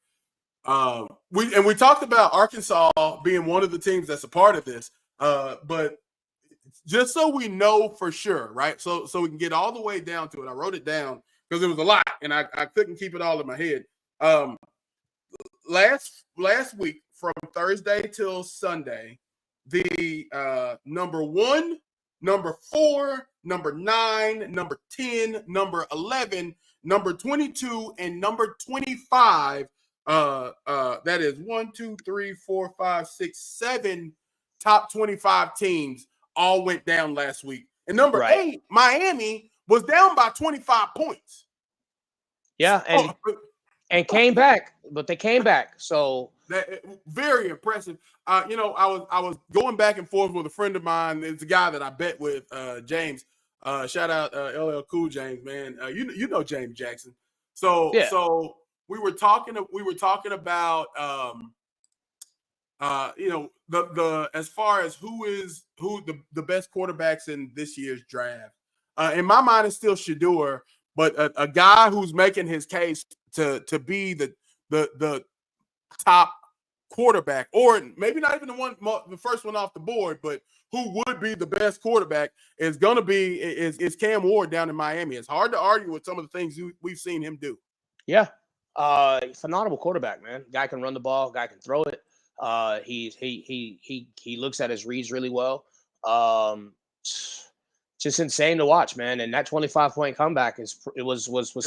We talked about Arkansas being one of the teams that's a part of this. But just so we know for sure, right? So we can get all the way down to it. I wrote it down because it was a lot, and I couldn't keep it all in my head. Last week from Thursday till Sunday, the number 1, number 4, number 9, number 10, number 11, number 22, and number 25. That is 1, 2, 3, 4, 5, 6, 7 top 25 teams all went down last week. And number 8, Miami, was down by 25 points. Yeah, and came back, but they came back. So that very impressive. I was going back and forth with a friend of mine. It's a guy that I bet with, James. Shout out LL Cool James, man. You know James Jackson. So yeah. So we were talking about the as far as who the best quarterbacks in this year's draft. In my mind, it's still Shedeur, but a guy who's making his case to be the top quarterback, or maybe not even the first one off the board, but who would be the best quarterback is going to be is Cam Ward down in Miami. It's hard to argue with some of the things we've seen him do. Yeah, phenomenal quarterback, man. Guy can run the ball, guy can throw it. He looks at his reads really well. Just insane to watch, man. And that 25-point comeback was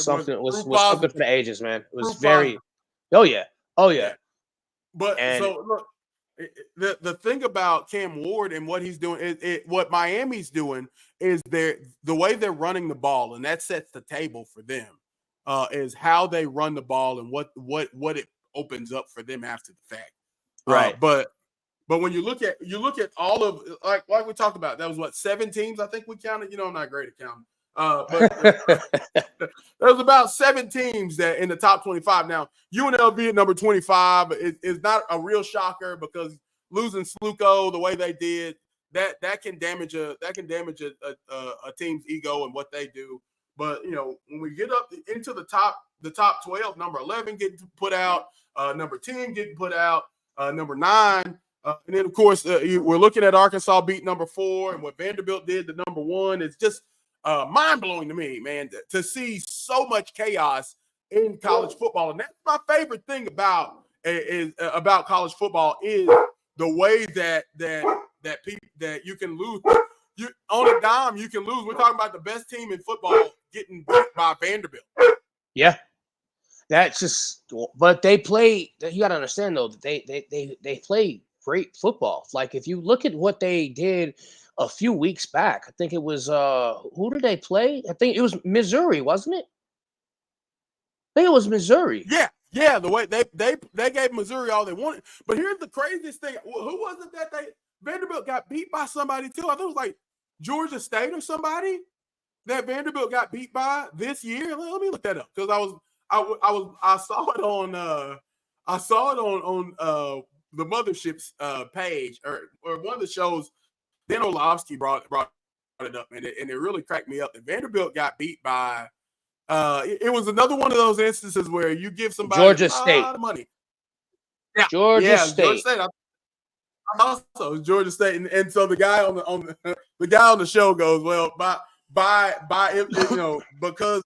something for the ages, man. It was very. Oh yeah. But so look, the thing about Cam Ward and what he's doing, what Miami's doing is the way they're running the ball, and that sets the table for them. Is how they run the ball and what it opens up for them after the fact. Right. But when you look at all of like we talked about, that was 7 teams I think we counted. I'm not great at counting. But there was about 7 teams that in the top 25. Now UNLV at number 25 is not a real shocker because losing Sluco the way they did, that can damage a team's ego and what they do. But when we get up into the top 12, number 11 getting put out, number 10 getting put out, number 9, and then of course we're looking at Arkansas beat number 4, and what Vanderbilt did to number 1 is just mind blowing to me, man. To see so much chaos in college football, and that's my favorite thing about college football is the way that you can lose. You on a dime, you can lose. We're talking about the best team in football getting beat by Vanderbilt. Yeah, that's just. But they play. You got to understand though that they play great football. Like if you look at what they did a few weeks back, I think it was who did they play? I think it was Missouri, wasn't it? I think it was Missouri. Yeah. The way they gave Missouri all they wanted. But here's the craziest thing: who was it that Vanderbilt got beat by somebody too? I think it was like Georgia State or somebody that Vanderbilt got beat by this year. Let me look that up because I saw it on mothership's page or one of the shows, Dan Orlovsky brought it up, and it really cracked me up. And Vanderbilt got beat by. It was another one of those instances where you give somebody Georgia a State. lot of money. Georgia State. Also Georgia State, and so the guy on the show goes, well, by because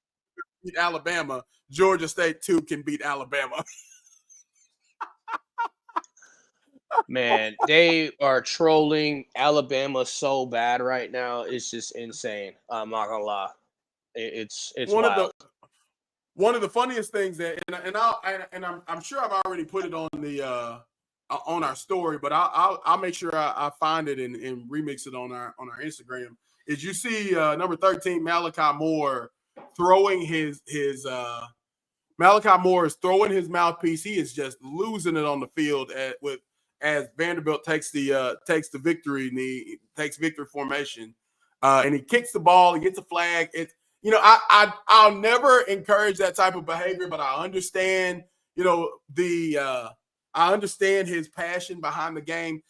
beat Alabama, Georgia State too can beat Alabama. Man, they are trolling Alabama so bad right now. It's just insane. I'm not gonna lie. It's one wild. One of the funniest things that, I'm sure I've already put it on the on our story, but I'll make sure I find it and remix it on our Instagram. Is you see number 13 Malachi Moore throwing his Malachi Moore is throwing his mouthpiece. He is just losing it on the field as Vanderbilt takes the victory and he takes victory formation, and he kicks the ball. He gets a flag. It's I'll never encourage that type of behavior, but I understand I understand his passion behind the game.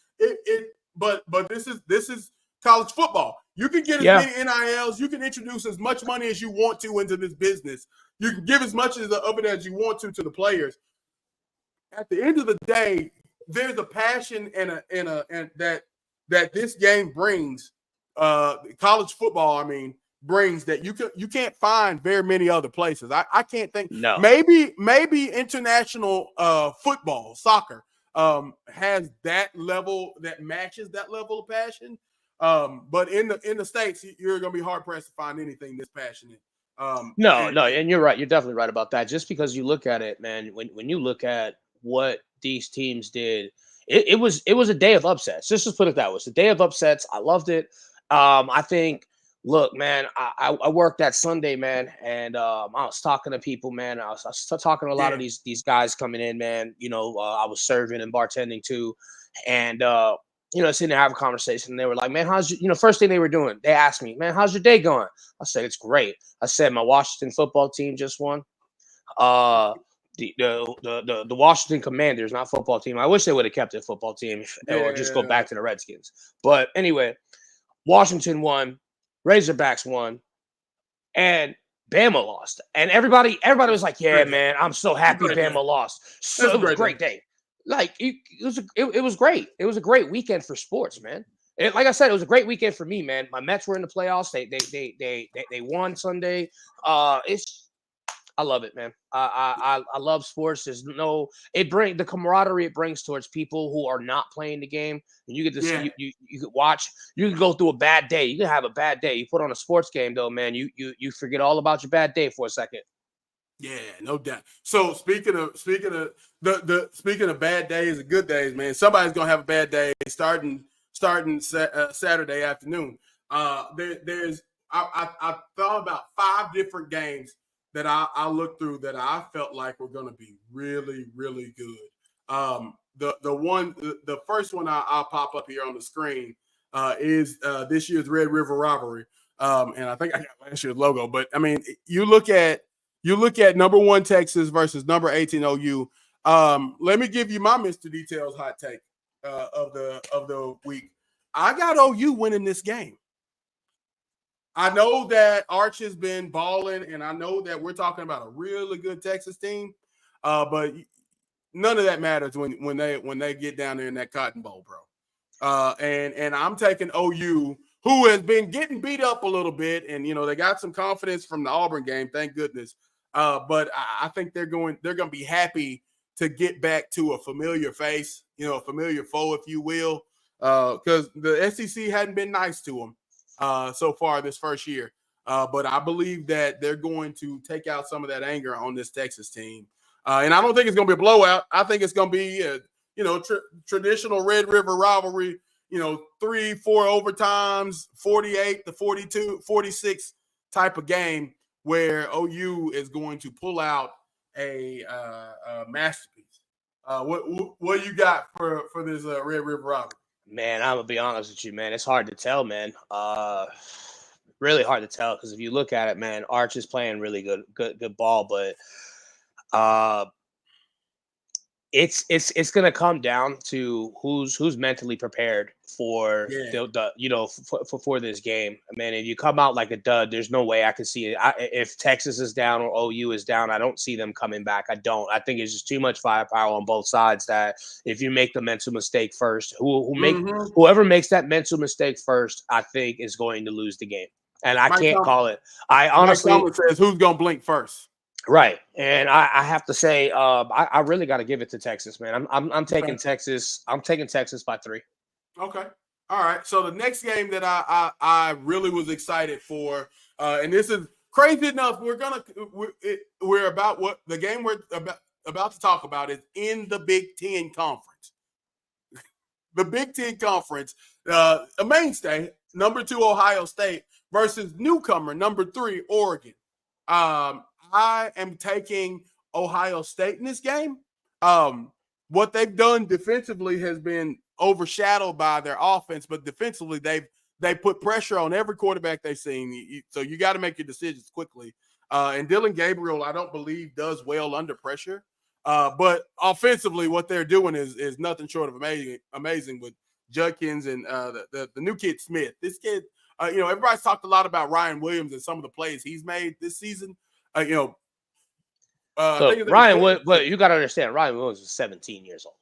But this is college football. You can get as many NILs. You can introduce as much money as you want to into this business. You can give as much of it as you want to the players. At the end of the day, there's a passion and that this game brings. College football, I mean, brings that you can't find very many other places. I can't think. No. Maybe international football, soccer, has that level that matches that level of passion. But in the States, you're going to be hard pressed to find anything this passionate. No, and you're right. You're definitely right about that. Just because you look at it, man, when you look at what these teams did, it was a day of upsets. Just put it that way. It's a day of upsets. I loved it. I think. Look, man, I worked that Sunday, man, and I was talking to people, man. I was talking to a lot of these guys coming in, man. I was serving and bartending too, and sitting there having a conversation. And they were like, "Man, how's first thing they were doing? They asked me, "Man, how's your day going?" I said, "It's great." I said, "My Washington football team just won. The Washington Commanders, not football team. I wish they would have kept their football team or just go back to the Redskins. But anyway, Washington won." Razorbacks won, and Bama lost. And everybody was like, "Yeah, man, I'm so happy Bama lost." So it was a great day. Like it was great. It was a great weekend for sports, man. Like I said, it was a great weekend for me, man. My Mets were in the playoffs. They won Sunday. I love it, man. I love sports. It brings the camaraderie it brings towards people who are not playing the game. And you get to you could watch. You can go through a bad day. You can have a bad day. You put on a sports game, though, man. You forget all about your bad day for a second. Yeah, no doubt. So speaking of bad days and good days, man, somebody's gonna have a bad day starting Saturday afternoon. I thought about 5 different games that I looked through that I felt like were going to be really, really good. The first one I'll pop up here on the screen is this year's Red River Rivalry, and I think I got last year's logo. But I mean, you look at number 1 Texas versus number 18 OU. Let me give you my Mr. Details hot take of the week. I got OU winning this game. I know that Arch has been balling, and I know that we're talking about a really good Texas team, but none of that matters when they get down there in that Cotton Bowl, bro. And I'm taking OU, who has been getting beat up a little bit, and they got some confidence from the Auburn game, thank goodness. But I think they're going to be happy to get back to a familiar face, a familiar foe, if you will, because the SEC hadn't been nice to them so far this first year. But I believe that they're going to take out some of that anger on this Texas team. And I don't think it's going to be a blowout. I think it's going to be a, traditional Red River rivalry, 3-4 overtimes, 48-42, 46 type of game where OU is going to pull out a masterpiece. What you got for this Red River rivalry? Man, I'm gonna be honest with you, man. It's hard to tell, man. Really hard to tell because if you look at it, man, Arch is playing really good ball, but it's gonna come down to who's mentally prepared for Yeah. for this game. I mean, if you come out like a dud, there's no way I can see it. If Texas is down or OU is down, I don't see them coming back. I don't. I think it's just too much firepower on both sides. That if you make the mental mistake first, whoever makes that mental mistake first, I think is going to lose the game. And I can't call it. I honestly, Mike Tomlin says who's gonna blink first. right, and I have to say, I really got to give it to Texas, man. I'm taking Texas. I'm taking Texas by 3. Okay, all right. So the next game that I really was excited for, and this is crazy enough. We're about what the game we're about to talk about is in the Big Ten Conference. The Big Ten Conference, a mainstay, number 2 Ohio State versus newcomer number 3 Oregon. I am taking Ohio State in this game. What they've done defensively has been overshadowed by their offense, but defensively they put pressure on every quarterback they've seen. So you got to make your decisions quickly. And Dylan Gabriel, I don't believe, does well under pressure. But offensively, what they're doing is nothing short of amazing with Judkins and the new kid Smith. This kid, everybody's talked a lot about Ryan Williams and some of the plays he's made this season. So Ryan, but you got to understand, Ryan Williams is 17 years old.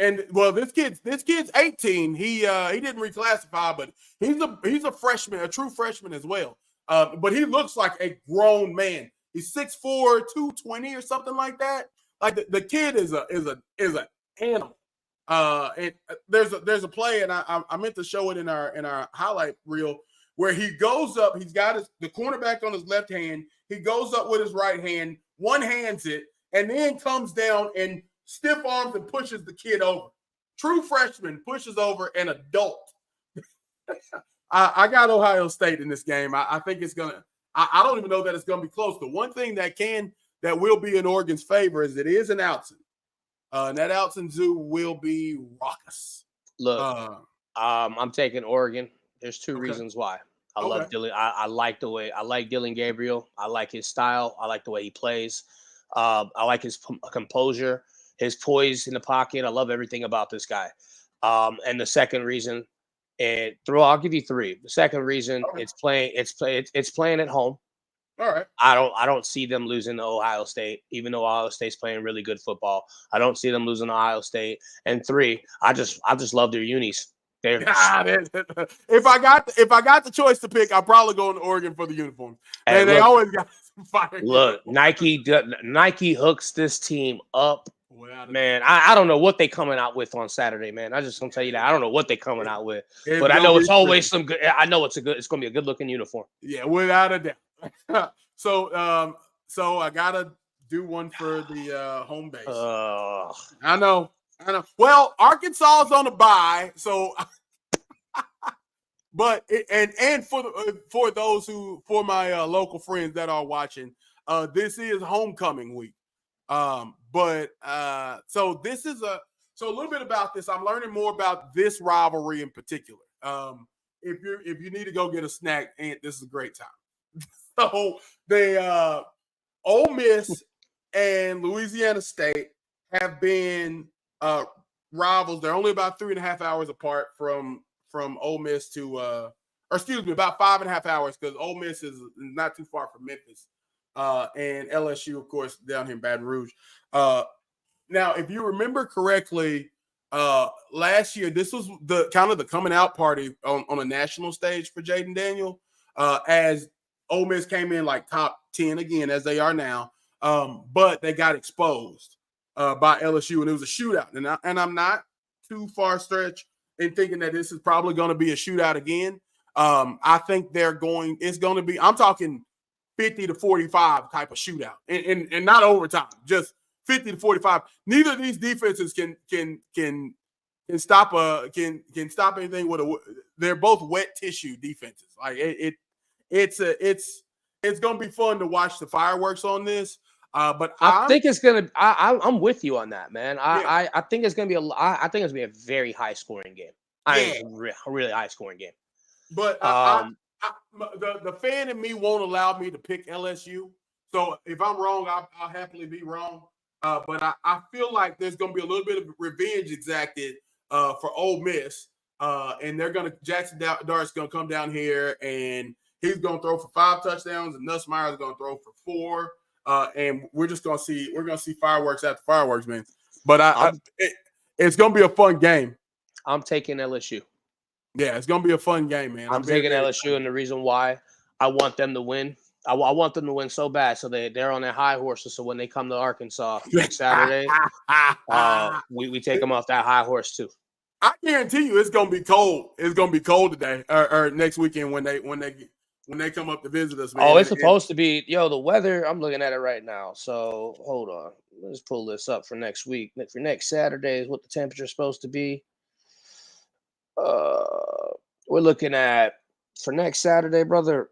And well, this kid's 18. He didn't reclassify, but he's a freshman, a true freshman as well. But he looks like a grown man. He's 6'4", 220 or something like that. Like the kid is an animal. And there's a play, and I meant to show it in our highlight reel where he goes up. He's got the cornerback on his left hand. He goes up with his right hand, one hands it, and then comes down and stiff arms and pushes the kid over. True freshman pushes over an adult. I got Ohio State in this game. I think it's gonna. I don't even know that it's gonna be close. The one thing that will be in Oregon's favor is it is an Outson. And that Outson Zoo will be raucous. Look, I'm taking Oregon. There's 2 reasons why. I love Dylan. I like Dylan Gabriel. I like his style. I like the way he plays. I like his composure, his poise in the pocket. I love everything about this guy. And the second reason, I'll give you 3. The second reason, it's playing at home. All right. I don't see them losing to Ohio State, even though Ohio State's playing really good football. I don't see them losing to Ohio State. And 3, I just love their unis. If I got the choice to pick, I'll probably go in Oregon for the uniform. And they always got some fire. Look, Nike hooks this team up. Man, I don't know what they coming out with on Saturday, man. I just gonna tell you that I don't know what they coming out with, but I know it's always some good. I know it's gonna be a good looking uniform. Yeah, without a doubt. So I gotta do one for the home base. I know. Well, Arkansas is on a bye, so. But and for those for my local friends that are watching, this is homecoming week. So this is a little bit about this. I'm learning more about this rivalry in particular. If you need to go get a snack, and this is a great time. So the Ole Miss and Louisiana State have been rivals. They're only about 3.5 hours apart from Ole Miss to about 5.5 hours, because Ole Miss is not too far from Memphis. And LSU, of course, down here in Baton Rouge. Now, if you remember correctly, last year, this was the kind of the coming out party on a national stage for Jaden Daniel, as Ole Miss came in like top 10 again, as they are now. But they got exposed by LSU, and it was a shootout. And I'm not too far stretched in thinking that this is probably going to be a shootout again. I think it's going to be, I'm talking 50 to 45 type of shootout, and not overtime, just 50 to 45. Neither of these defenses can stop anything they're both wet tissue defenses. Like it's going to be fun to watch the fireworks on this. But I think it's gonna. I'm with you on that, man. I think it's gonna be I think it's gonna be a very high scoring game. A really high scoring game. But the fan in me won't allow me to pick LSU. So if I'm wrong, I'll happily be wrong. But I feel like there's going to be a little bit of revenge exacted for Ole Miss. And Jackson Dart's going to come down here and he's going to throw for 5 touchdowns, and Nussmeier's going to throw for 4. And we're going to see fireworks after fireworks, man. But it's going to be a fun game. I'm taking LSU. Yeah, it's going to be a fun game, man. I'm taking LSU, and the reason why I want them to win, I want them to win so bad, so they're on their high horses. So when they come to Arkansas next Saturday, we take them off that high horse too. I guarantee you, it's going to be cold. It's going to be cold today or next weekend when they come up to visit us, man. Oh, it's supposed to be, the weather. I'm looking at it right now. So hold on, let's pull this up for next week. For next Saturday is what the temperature is supposed to be. We're looking at for next Saturday, brother.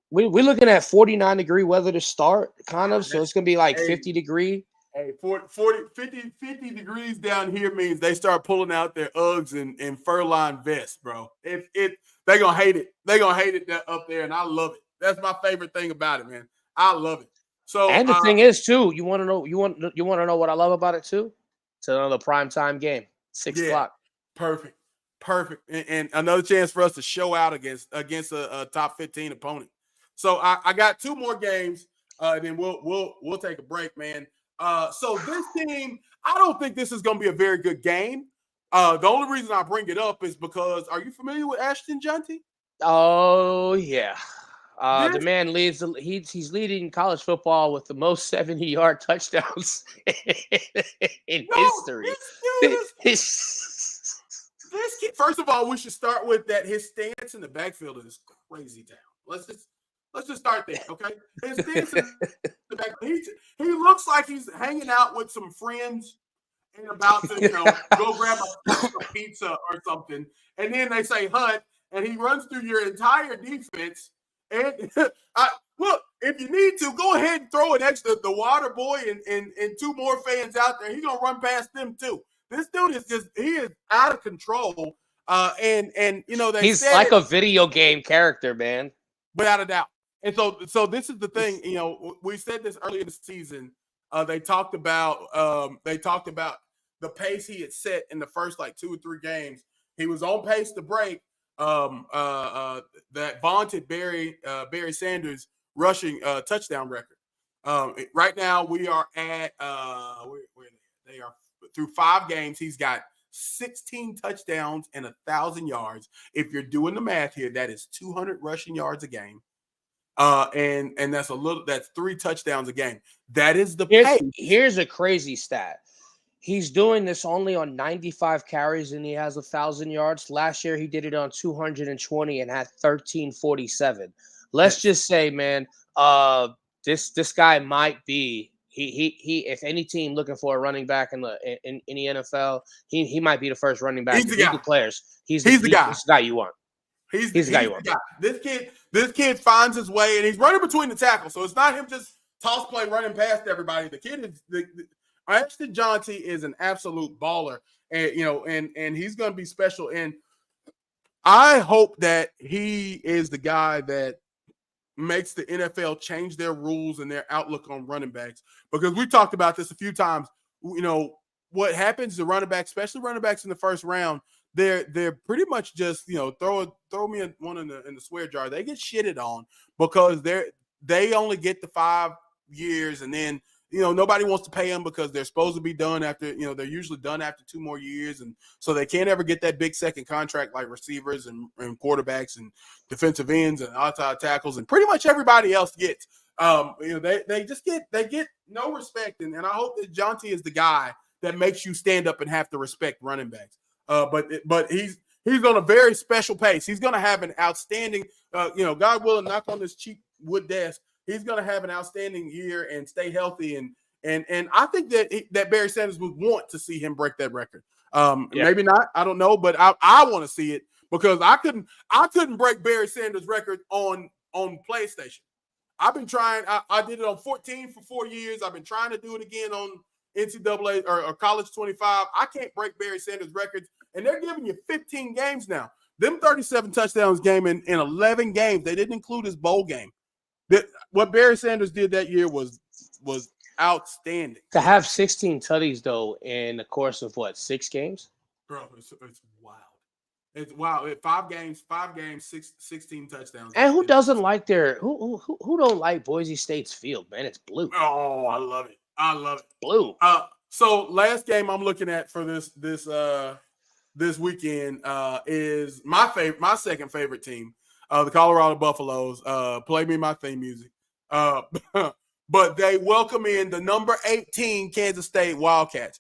We're looking at 49-degree weather to start, kind of. So it's gonna be like 50-degree. Hey, 50 degrees down here means they start pulling out their Uggs and fur-lined vests, bro. They're gonna hate it. They're gonna hate it up there, and I love it. That's my favorite thing about it, man. I love it. So, and the thing is, too, you want to know what I love about it too? It's another primetime game, 6 o'clock. Perfect, and another chance for us to show out against a top 15 opponent. So I got 2 more games, then we'll take a break, man. So this team, I don't think this is going to be a very good game. The only reason I bring it up is because, are you familiar with Ashton Jeanty? Oh yeah, the man leads. He's leading college football with the most 70-yard touchdowns in history. This kid, first of all, we should start with that. His stance in the backfield is crazy town. Let's just start there, okay? His stance in the backfield. He looks like he's hanging out with some friends and about to, go grab a pizza or something. And then they say hunt, and he runs through your entire defense. And look, if you need to, go ahead and throw the water boy and 2 more fans out there. He's gonna run past them too. This dude he is out of control. He's like a video game character, man. Without a doubt. And so this is the thing, we said this earlier in the season. They talked about the pace he had set in the first 2 or 3 games. He was on pace to break that vaunted Barry Sanders rushing touchdown record. Right now we are at they are through 5 games. He's got 16 touchdowns and 1,000 yards. If you're doing the math here, that is 200 rushing yards a game. And that's 3 touchdowns a game. That is the pace. Here's a crazy stat. He's doing this only on 95 carries and he has 1,000 yards. Last year he did it on 220 and had 1,347. Let's just say, man, this guy might be he if any team looking for a running back in the NFL, he might be the first running back. He's the guy. Declares he's the guy. He's the guy you want. He's the guy you want. This kid finds his way, and he's running between the tackles. So it's not him just toss play running past everybody. The kid is Ashton Jeanty is an absolute baller, and he's going to be special. And I hope that he is the guy that makes the NFL change their rules and their outlook on running backs, because we talked about this a few times. What happens to running backs, especially running backs in the first round, they're pretty much just throw me one in the swear jar. They get shitted on because they only get the 5 years, and then nobody wants to pay them because they're supposed to be done after they're usually done after 2 more years, and so they can't ever get that big second contract like receivers and quarterbacks and defensive ends and outside tackles and pretty much everybody else gets. They get no respect, and I hope that Jeanty is the guy that makes you stand up and have to respect running backs. But he's on a very special pace. He's going to have an outstanding, God willing, knock on this cheap wood desk. He's going to have an outstanding year and stay healthy. And I think that Barry Sanders would want to see him break that record. Maybe not. I don't know, but I want to see it because I couldn't break Barry Sanders' record on PlayStation. I've been trying. I did it on 14 for 4 years. I've been trying to do it again on NCAA or College 25. I can't break Barry Sanders' records, and they're giving you 15 games now. Them 37 touchdowns game in 11 games. They didn't include his bowl game. What Barry Sanders did that year was outstanding. To have 16 tutties though in the course of what, 6 games? Bro, it's wild. It's wow. 5 games, 16 touchdowns. And who doesn't like who don't like Boise State's field, man? It's blue. Oh, I love it. I love it. Blue. So last game I'm looking at for this weekend is my second favorite team, the Colorado Buffaloes. Play me my theme music. But they welcome in the number 18 Kansas State Wildcats.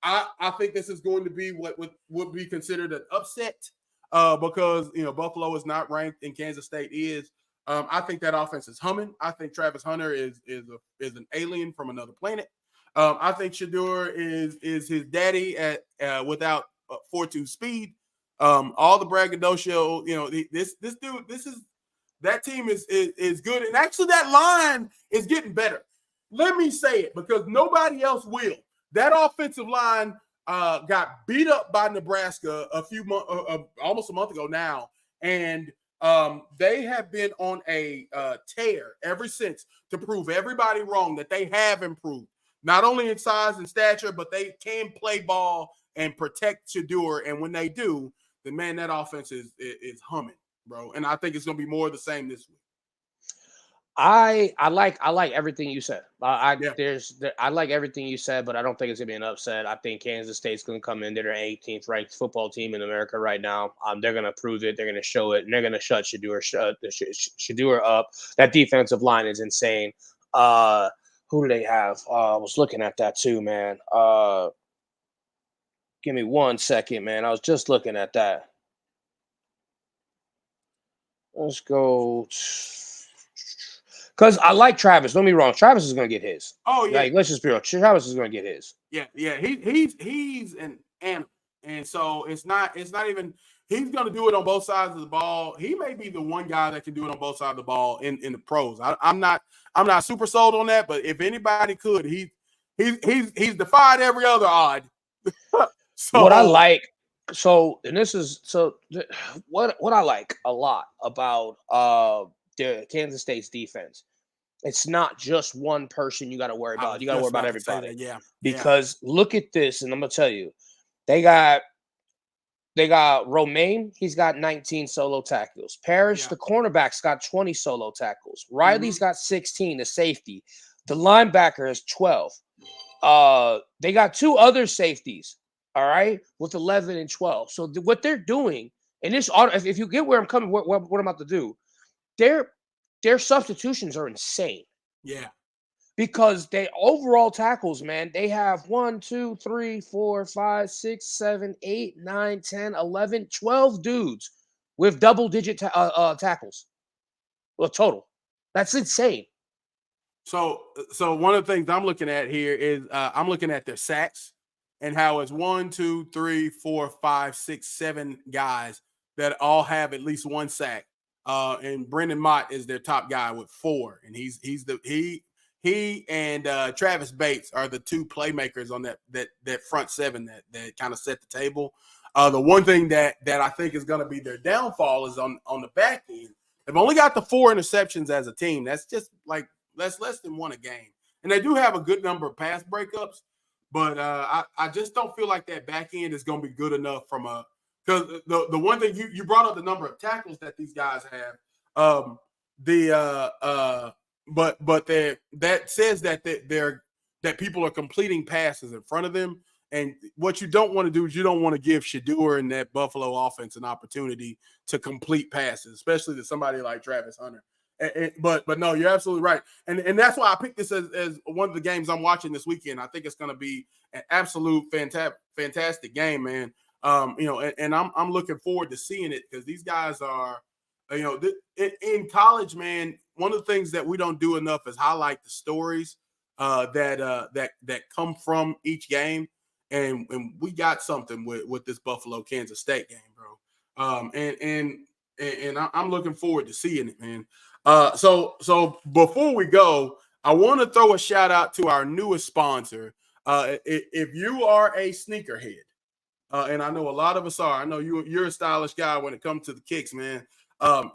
I think this is going to be what would be considered an upset because Buffalo is not ranked and Kansas State is. I think that offense is humming. I think Travis Hunter is an alien from another planet. I think Shedeur is his daddy at without 4.2 speed. All the braggadocio, this dude, that team is good, and actually that line is getting better. Let me say it because nobody else will. That offensive line got beat up by Nebraska almost a month ago now, and they have been on a tear ever since to prove everybody wrong that they have improved, not only in size and stature, but they can play ball and protect Shedeur. And when they do, then man, that offense is humming, bro. And I think it's going to be more of the same this week. I like everything you said. I like everything you said, but I don't think it's gonna be an upset. I think Kansas State's gonna come in. They're their 18th ranked football team in America right now. They're gonna prove it. They're gonna show it, and they're gonna shut Shedeur up. That defensive line is insane. Who do they have? I was looking at that too, man. Give me 1 second, man. I was just looking at that. Let's go. Because I like Travis. Don't be wrong. Travis is going to get his. Oh yeah. Like, let's just be real. Travis is going to get his. Yeah. He's an animal, and so it's not even. He's going to do it on both sides of the ball. He may be the one guy that can do it on both sides of the ball in the pros. I'm not super sold on that, but if anybody could, he's defied every other odd. So what I like. And this is what I like a lot about the Kansas State's defense. It's not just one person you got to worry about. You got to worry about everybody. Yeah. Because look at this, and I'm gonna tell you, they got Romaine. He's got 19 solo tackles. Parrish, the cornerback's got 20 solo tackles. Riley's got 16. The safety, the linebacker is 12. They got 2 other safeties. All right, with 11 and 12. So what they're doing, and this, if you get where I'm coming, what I'm about to do, their substitutions are insane. Yeah. Because they overall tackles, man, they have 1, 2, 3, 4, 5, 6, 7, 8, 9, 10, 11, 12 dudes with double-digit tackles. Well, total. That's insane. So one of the things I'm looking at here is I'm looking at their sacks. And how it's 1, 2, 3, 4, 5, 6, 7 guys that all have at least 1 sack. And Brendan Mott is their top guy with 4. And he and Travis Bates are the 2 playmakers on that front 7 that kind of set the table. The one thing that I think is going to be their downfall is on the back end. They've only got the 4 interceptions as a team. That's just like that's less than 1 a game. And they do have a good number of pass breakups. But I just don't feel like that back end is going to be good enough because the one thing you brought up the number of tackles that these guys have, but that says that people are completing passes in front of them, and what you don't want to do is you don't want to give Shedeur and that Buffalo offense an opportunity to complete passes, especially to somebody like Travis Hunter. But no, you're absolutely right, and that's why I picked this as one of the games I'm watching this weekend. I think it's going to be an absolute fantastic game, man. And I'm looking forward to seeing it because these guys are, in college, man. One of the things that we don't do enough is highlight the stories that come from each game, and we got something with this Buffalo Kansas State game, bro. And I'm looking forward to seeing it, man. So before we go, I want to throw a shout out to our newest sponsor. If you are a sneakerhead, and I know a lot of us are, I know you're a stylish guy when it comes to the kicks, man.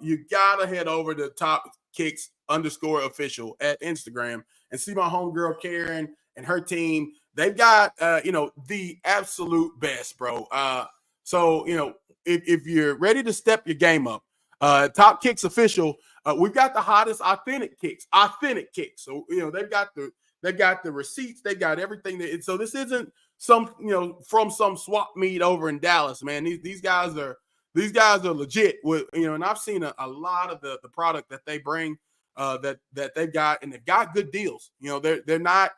You gotta head over to Top Kicks _official at Instagram and see my homegirl Karen and her team. They've got the absolute best, bro. So if you're ready to step your game up, Top Kicks Official, we've got the hottest authentic kicks. So they've got the receipts, they got everything. So this isn't some from some swap meet over in Dallas, man. These guys are legit with and I've seen a lot of the product that they bring that they've got, and they've got good deals. They're not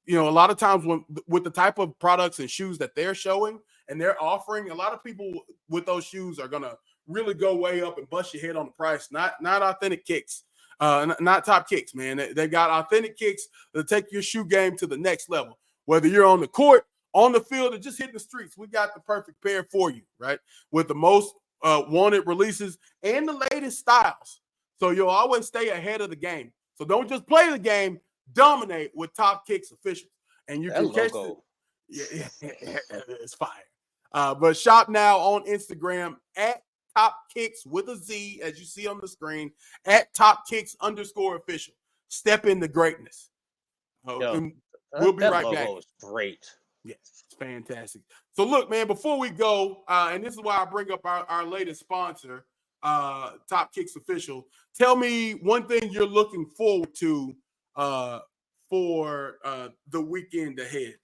a lot of times with the type of products and shoes that they're showing and they're offering, a lot of people with those shoes are gonna really go way up and bust your head on the price. Not authentic kicks, not Top Kicks, man. They got authentic kicks that take your shoe game to the next level. Whether you're on the court, on the field, or just hitting the streets, we got the perfect pair for you, right? With the most wanted releases and the latest styles. So you'll always stay ahead of the game. So don't just play the game, dominate with Top Kicks Officials. And you can catch it. Yeah, it's fire. But shop now on Instagram at Top Kicks with a Z, as you see on the screen, at Top Kicks _official. Step into greatness. We'll be right back. Is great. Yes, it's fantastic. So look, man, before we go, and this is why I bring up our latest sponsor, Top Kicks Official. Tell me one thing you're looking forward to for the weekend ahead.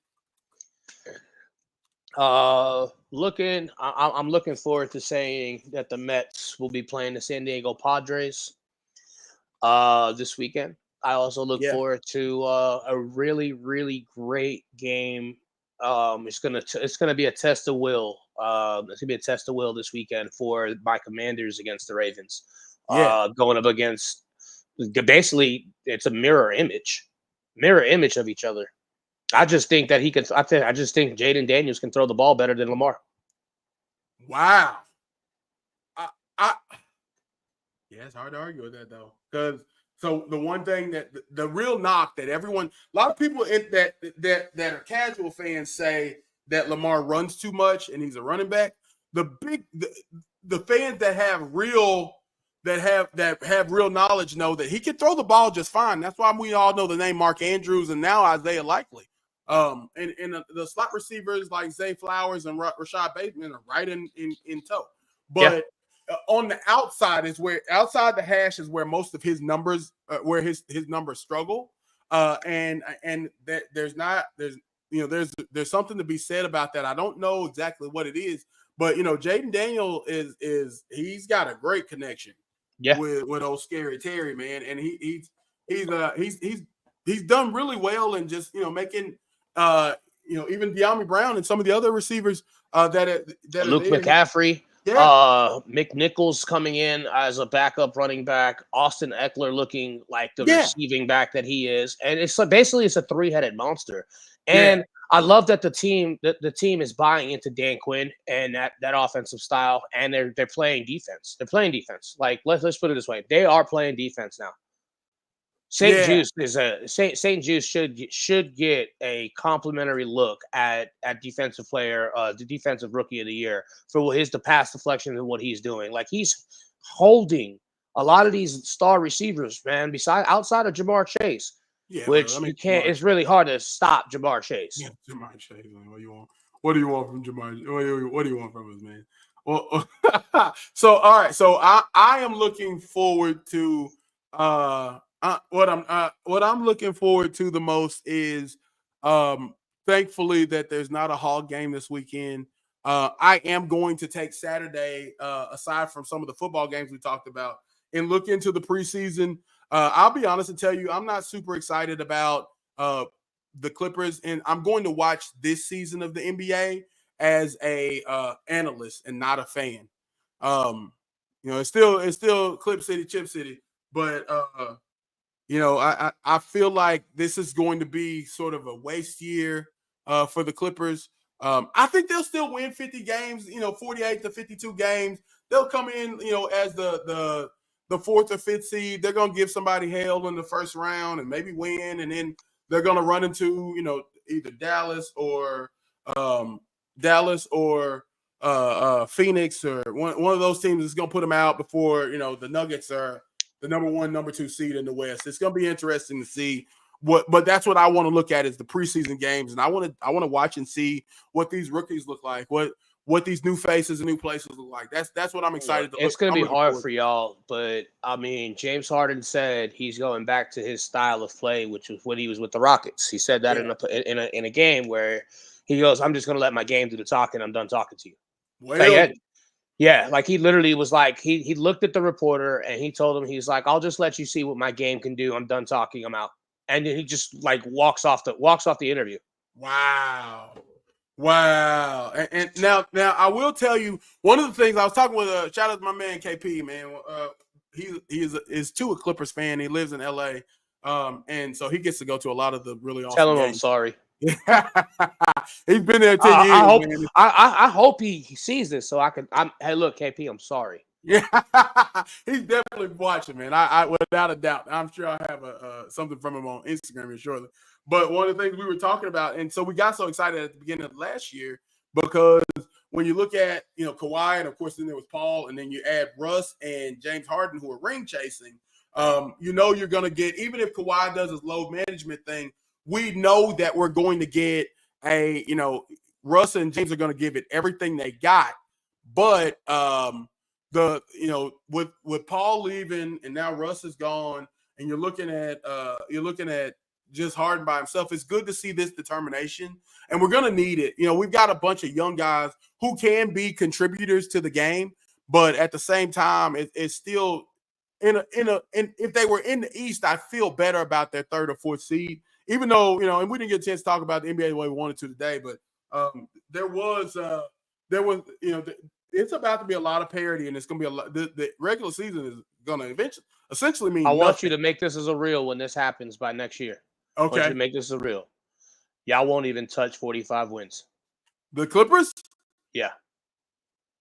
I'm looking forward to saying that the Mets will be playing the San Diego Padres this weekend. I also look forward to a really, really great game. It's gonna be a test of will. It's gonna be a test of will this weekend for my Commanders against the Ravens. Going up against basically it's a mirror image of each other. I just think that he can. I just think Jaden Daniels can throw the ball better than Lamar. Wow. Yeah, it's hard to argue with that though, because. So the one thing that the real knock that everyone, a lot of people that are casual fans say that Lamar runs too much and he's a running back. The fans that have real knowledge know that he can throw the ball just fine. That's why we all know the name Mark Andrews and now Isaiah Likely. And the slot receivers like Zay Flowers and Rashad Bateman are right in tow. But on the outside outside the hash is where most of his numbers, where his numbers struggle. And there's something to be said about that. I don't know exactly what it is, but Jaden Daniel he's got a great connection with old Scary Terry, man. And he's done really well in just, making, even De'Ami Brown and some of the other receivers that Luke McCaffrey. Yeah. McNichols coming in as a backup running back. Austin Eckler looking like the receiving back that he is, and it's basically a three-headed monster. And I love that the team is buying into Dan Quinn and that offensive style, and they're playing defense. They're playing defense. Like let's put it this way: they are playing defense now. St. Juice should get a complimentary look at defensive player, the defensive rookie of the year for the pass deflection and what he's doing. Like he's holding a lot of these star receivers, man. Outside of Jamar Chase, which you can't. It's really hard to stop Jamar Chase. Yeah, Jamar Chase. What do you want? What do you want from Jamar? What do you want from us, man? Well, so all right. So I am looking forward to. What I'm looking forward to the most is thankfully that there's not a Hog game this weekend. I am going to take Saturday, aside from some of the football games we talked about, and look into the preseason. I'll be honest and tell you, I'm not super excited about the Clippers, and I'm going to watch this season of the NBA as a analyst and not a fan. It's still Clip City, Chip City, but I feel like this is going to be sort of a waste year for the Clippers. I think they'll still win 50 games, 48 to 52 games. They'll come in, as the fourth or fifth seed. They're going to give somebody hell in the first round and maybe win. And then they're going to run into, either Dallas or Phoenix or one of those teams is going to put them out before, the Nuggets are the number 1, number 2 seed in the West. It's going to be interesting to see But that's what I want to look at is the preseason games, and I want to watch and see what these rookies look like, what these new faces and new places look like. That's what I'm excited to look. It's going to I'm be looking hard forward for to. y'all, but I mean, James Harden said he's going back to his style of play, which was when he was with the Rockets. He said that in a game where he goes, "I'm just going to let my game do the talking. I'm done talking to you." Well, Yeah, like he literally was like he looked at the reporter and he told him he's like, "I'll just let you see what my game can do. I'm done talking. I'm out." And then he just like walks off the interview. wow. And now I will tell you one of the things I was talking with. Shout out to my man KP, man. He is too a Clippers fan. He lives in LA, and so he gets to go to a lot of the really awesome Tell him games. I'm sorry. He's been there 10 years. I hope man. I hope he sees this so I can. Hey, look, KP, I'm sorry. Yeah, he's definitely watching, man. I without a doubt. I'm sure I have something from him on Instagram here shortly. But one of the things we were talking about, and so we got so excited at the beginning of last year because when you look at Kawhi, and of course then there was Paul, and then you add Russ and James Harden who are ring chasing. You're going to get, even if Kawhi does his load management thing, we know that we're going to get Russ and James are going to give it everything they got, but with Paul leaving and now Russ is gone, and you're looking at just Harden by himself. It's good to see this determination, and we're gonna need it. We've got a bunch of young guys who can be contributors to the game, but at the same time, it's still if they were in the East, I feel better about their third or fourth seed. Even though and we didn't get a chance to talk about the NBA the way we wanted to today, but there was it's about to be a lot of parity, and it's going to be a lot. The regular season is going to essentially mean I want nothing. you to make this as a real when this happens by next year. Okay. I want you to make this a real. Y'all won't even touch 45 wins. The Clippers? Yeah.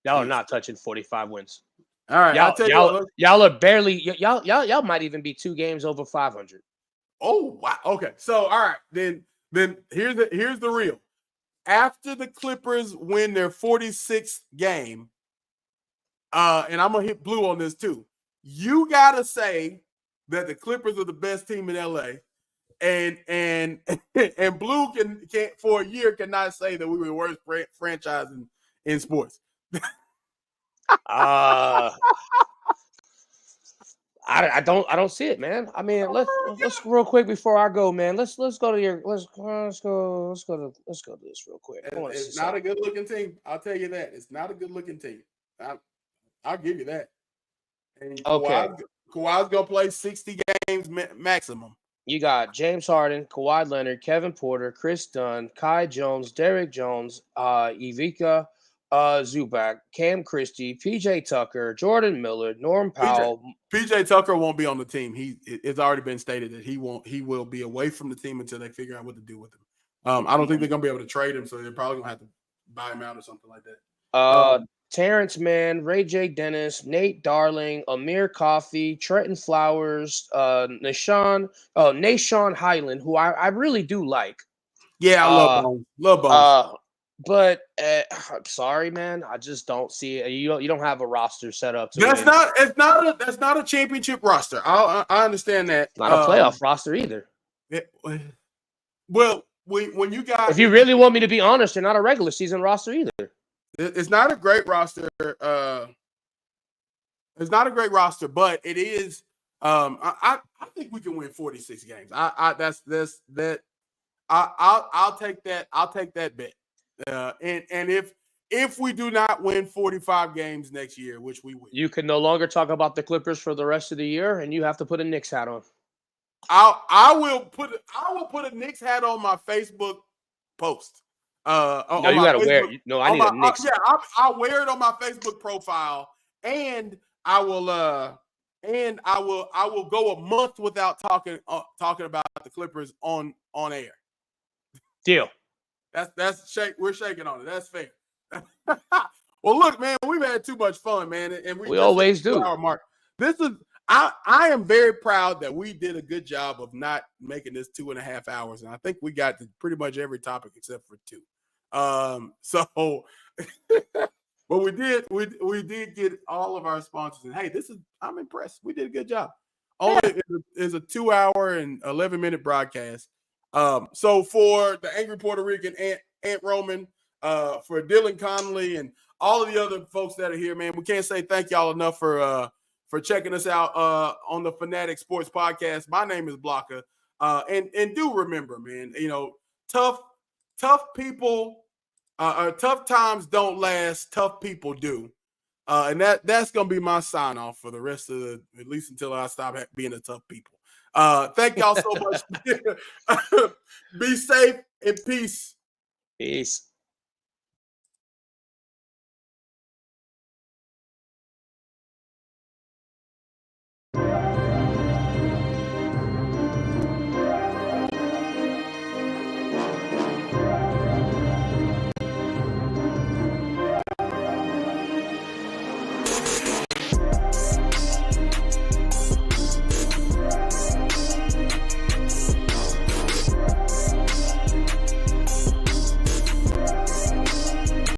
Y'all are not touching 45 wins. All right. Y'all are barely. Y'all might even be 2 games over 500. Oh wow. Okay. So all right, then here's the real. After the Clippers win their 46th game, and I'm gonna hit Blue on this too. You gotta say that the Clippers are the best team in LA, and Blue can't for a year cannot say that we were the worst franchise in sports. I don't see it, man. I mean, let's real quick before I go, man. Let's go to your let's go to this real quick. It's not a good looking team. I'll tell you that. It's not a good looking team. I'll give you that. And okay. Kawhi's gonna play 60 games maximum. You got James Harden, Kawhi Leonard, Kevin Porter, Chris Dunn, Kai Jones, Derek Jones, Ivica Zubac, Cam Christie, PJ Tucker, Jordan Miller, Norm Powell. PJ Tucker won't be on the team. It's already been stated that he will be away from the team until they figure out what to do with him. I don't think they're gonna be able to trade him, so they're probably gonna have to buy him out or something like that. Terrence Mann, Ray J. Dennis, Nate Darling, Amir Coffey, Trenton Flowers, Nashawn Highland, who I really do like. Yeah, I love Bones. Love Bones. But I'm sorry, man. I just don't see it. You don't have a roster set up. That's not a championship roster. I understand that. Not a playoff roster either. Well, when you got, if you really want me to be honest, they're not a regular season roster either. It's not a great roster. It's not a great roster, but it is. I think we can win 46 games. I'll take that. I'll take that bet. And if we do not win 45 games next year, which we will, you can no longer talk about the Clippers for the rest of the year, and you have to put a Knicks hat on. I will put a Knicks hat on my Facebook post. No, you gotta wear it. No, I need a Knicks. I'll wear it on my Facebook profile, and I will go a month without talking about the Clippers on air. Deal. We're shaking on it. That's fair. Well, look, man, we've had too much fun, man, and we always do. Mark. This is I am very proud that we did a good job of not making this 2.5 hours, and I think we got to pretty much every topic except for 2. But we did get all of our sponsors, and hey, I'm impressed. We did a good job. only is a 2 hour and 11-minute broadcast. So for the Angry Puerto Rican Ant Roman, for Dylan Connolly and all of the other folks that are here, man, we can't say thank y'all enough for checking us out on the Fanatic Sports Podcast. My name is Blocka. And do remember, man, tough people, tough times don't last, tough people do. And that's gonna be my sign off for the rest of at least until I stop being a tough people. Thank y'all so much. Be safe and peace. Peace.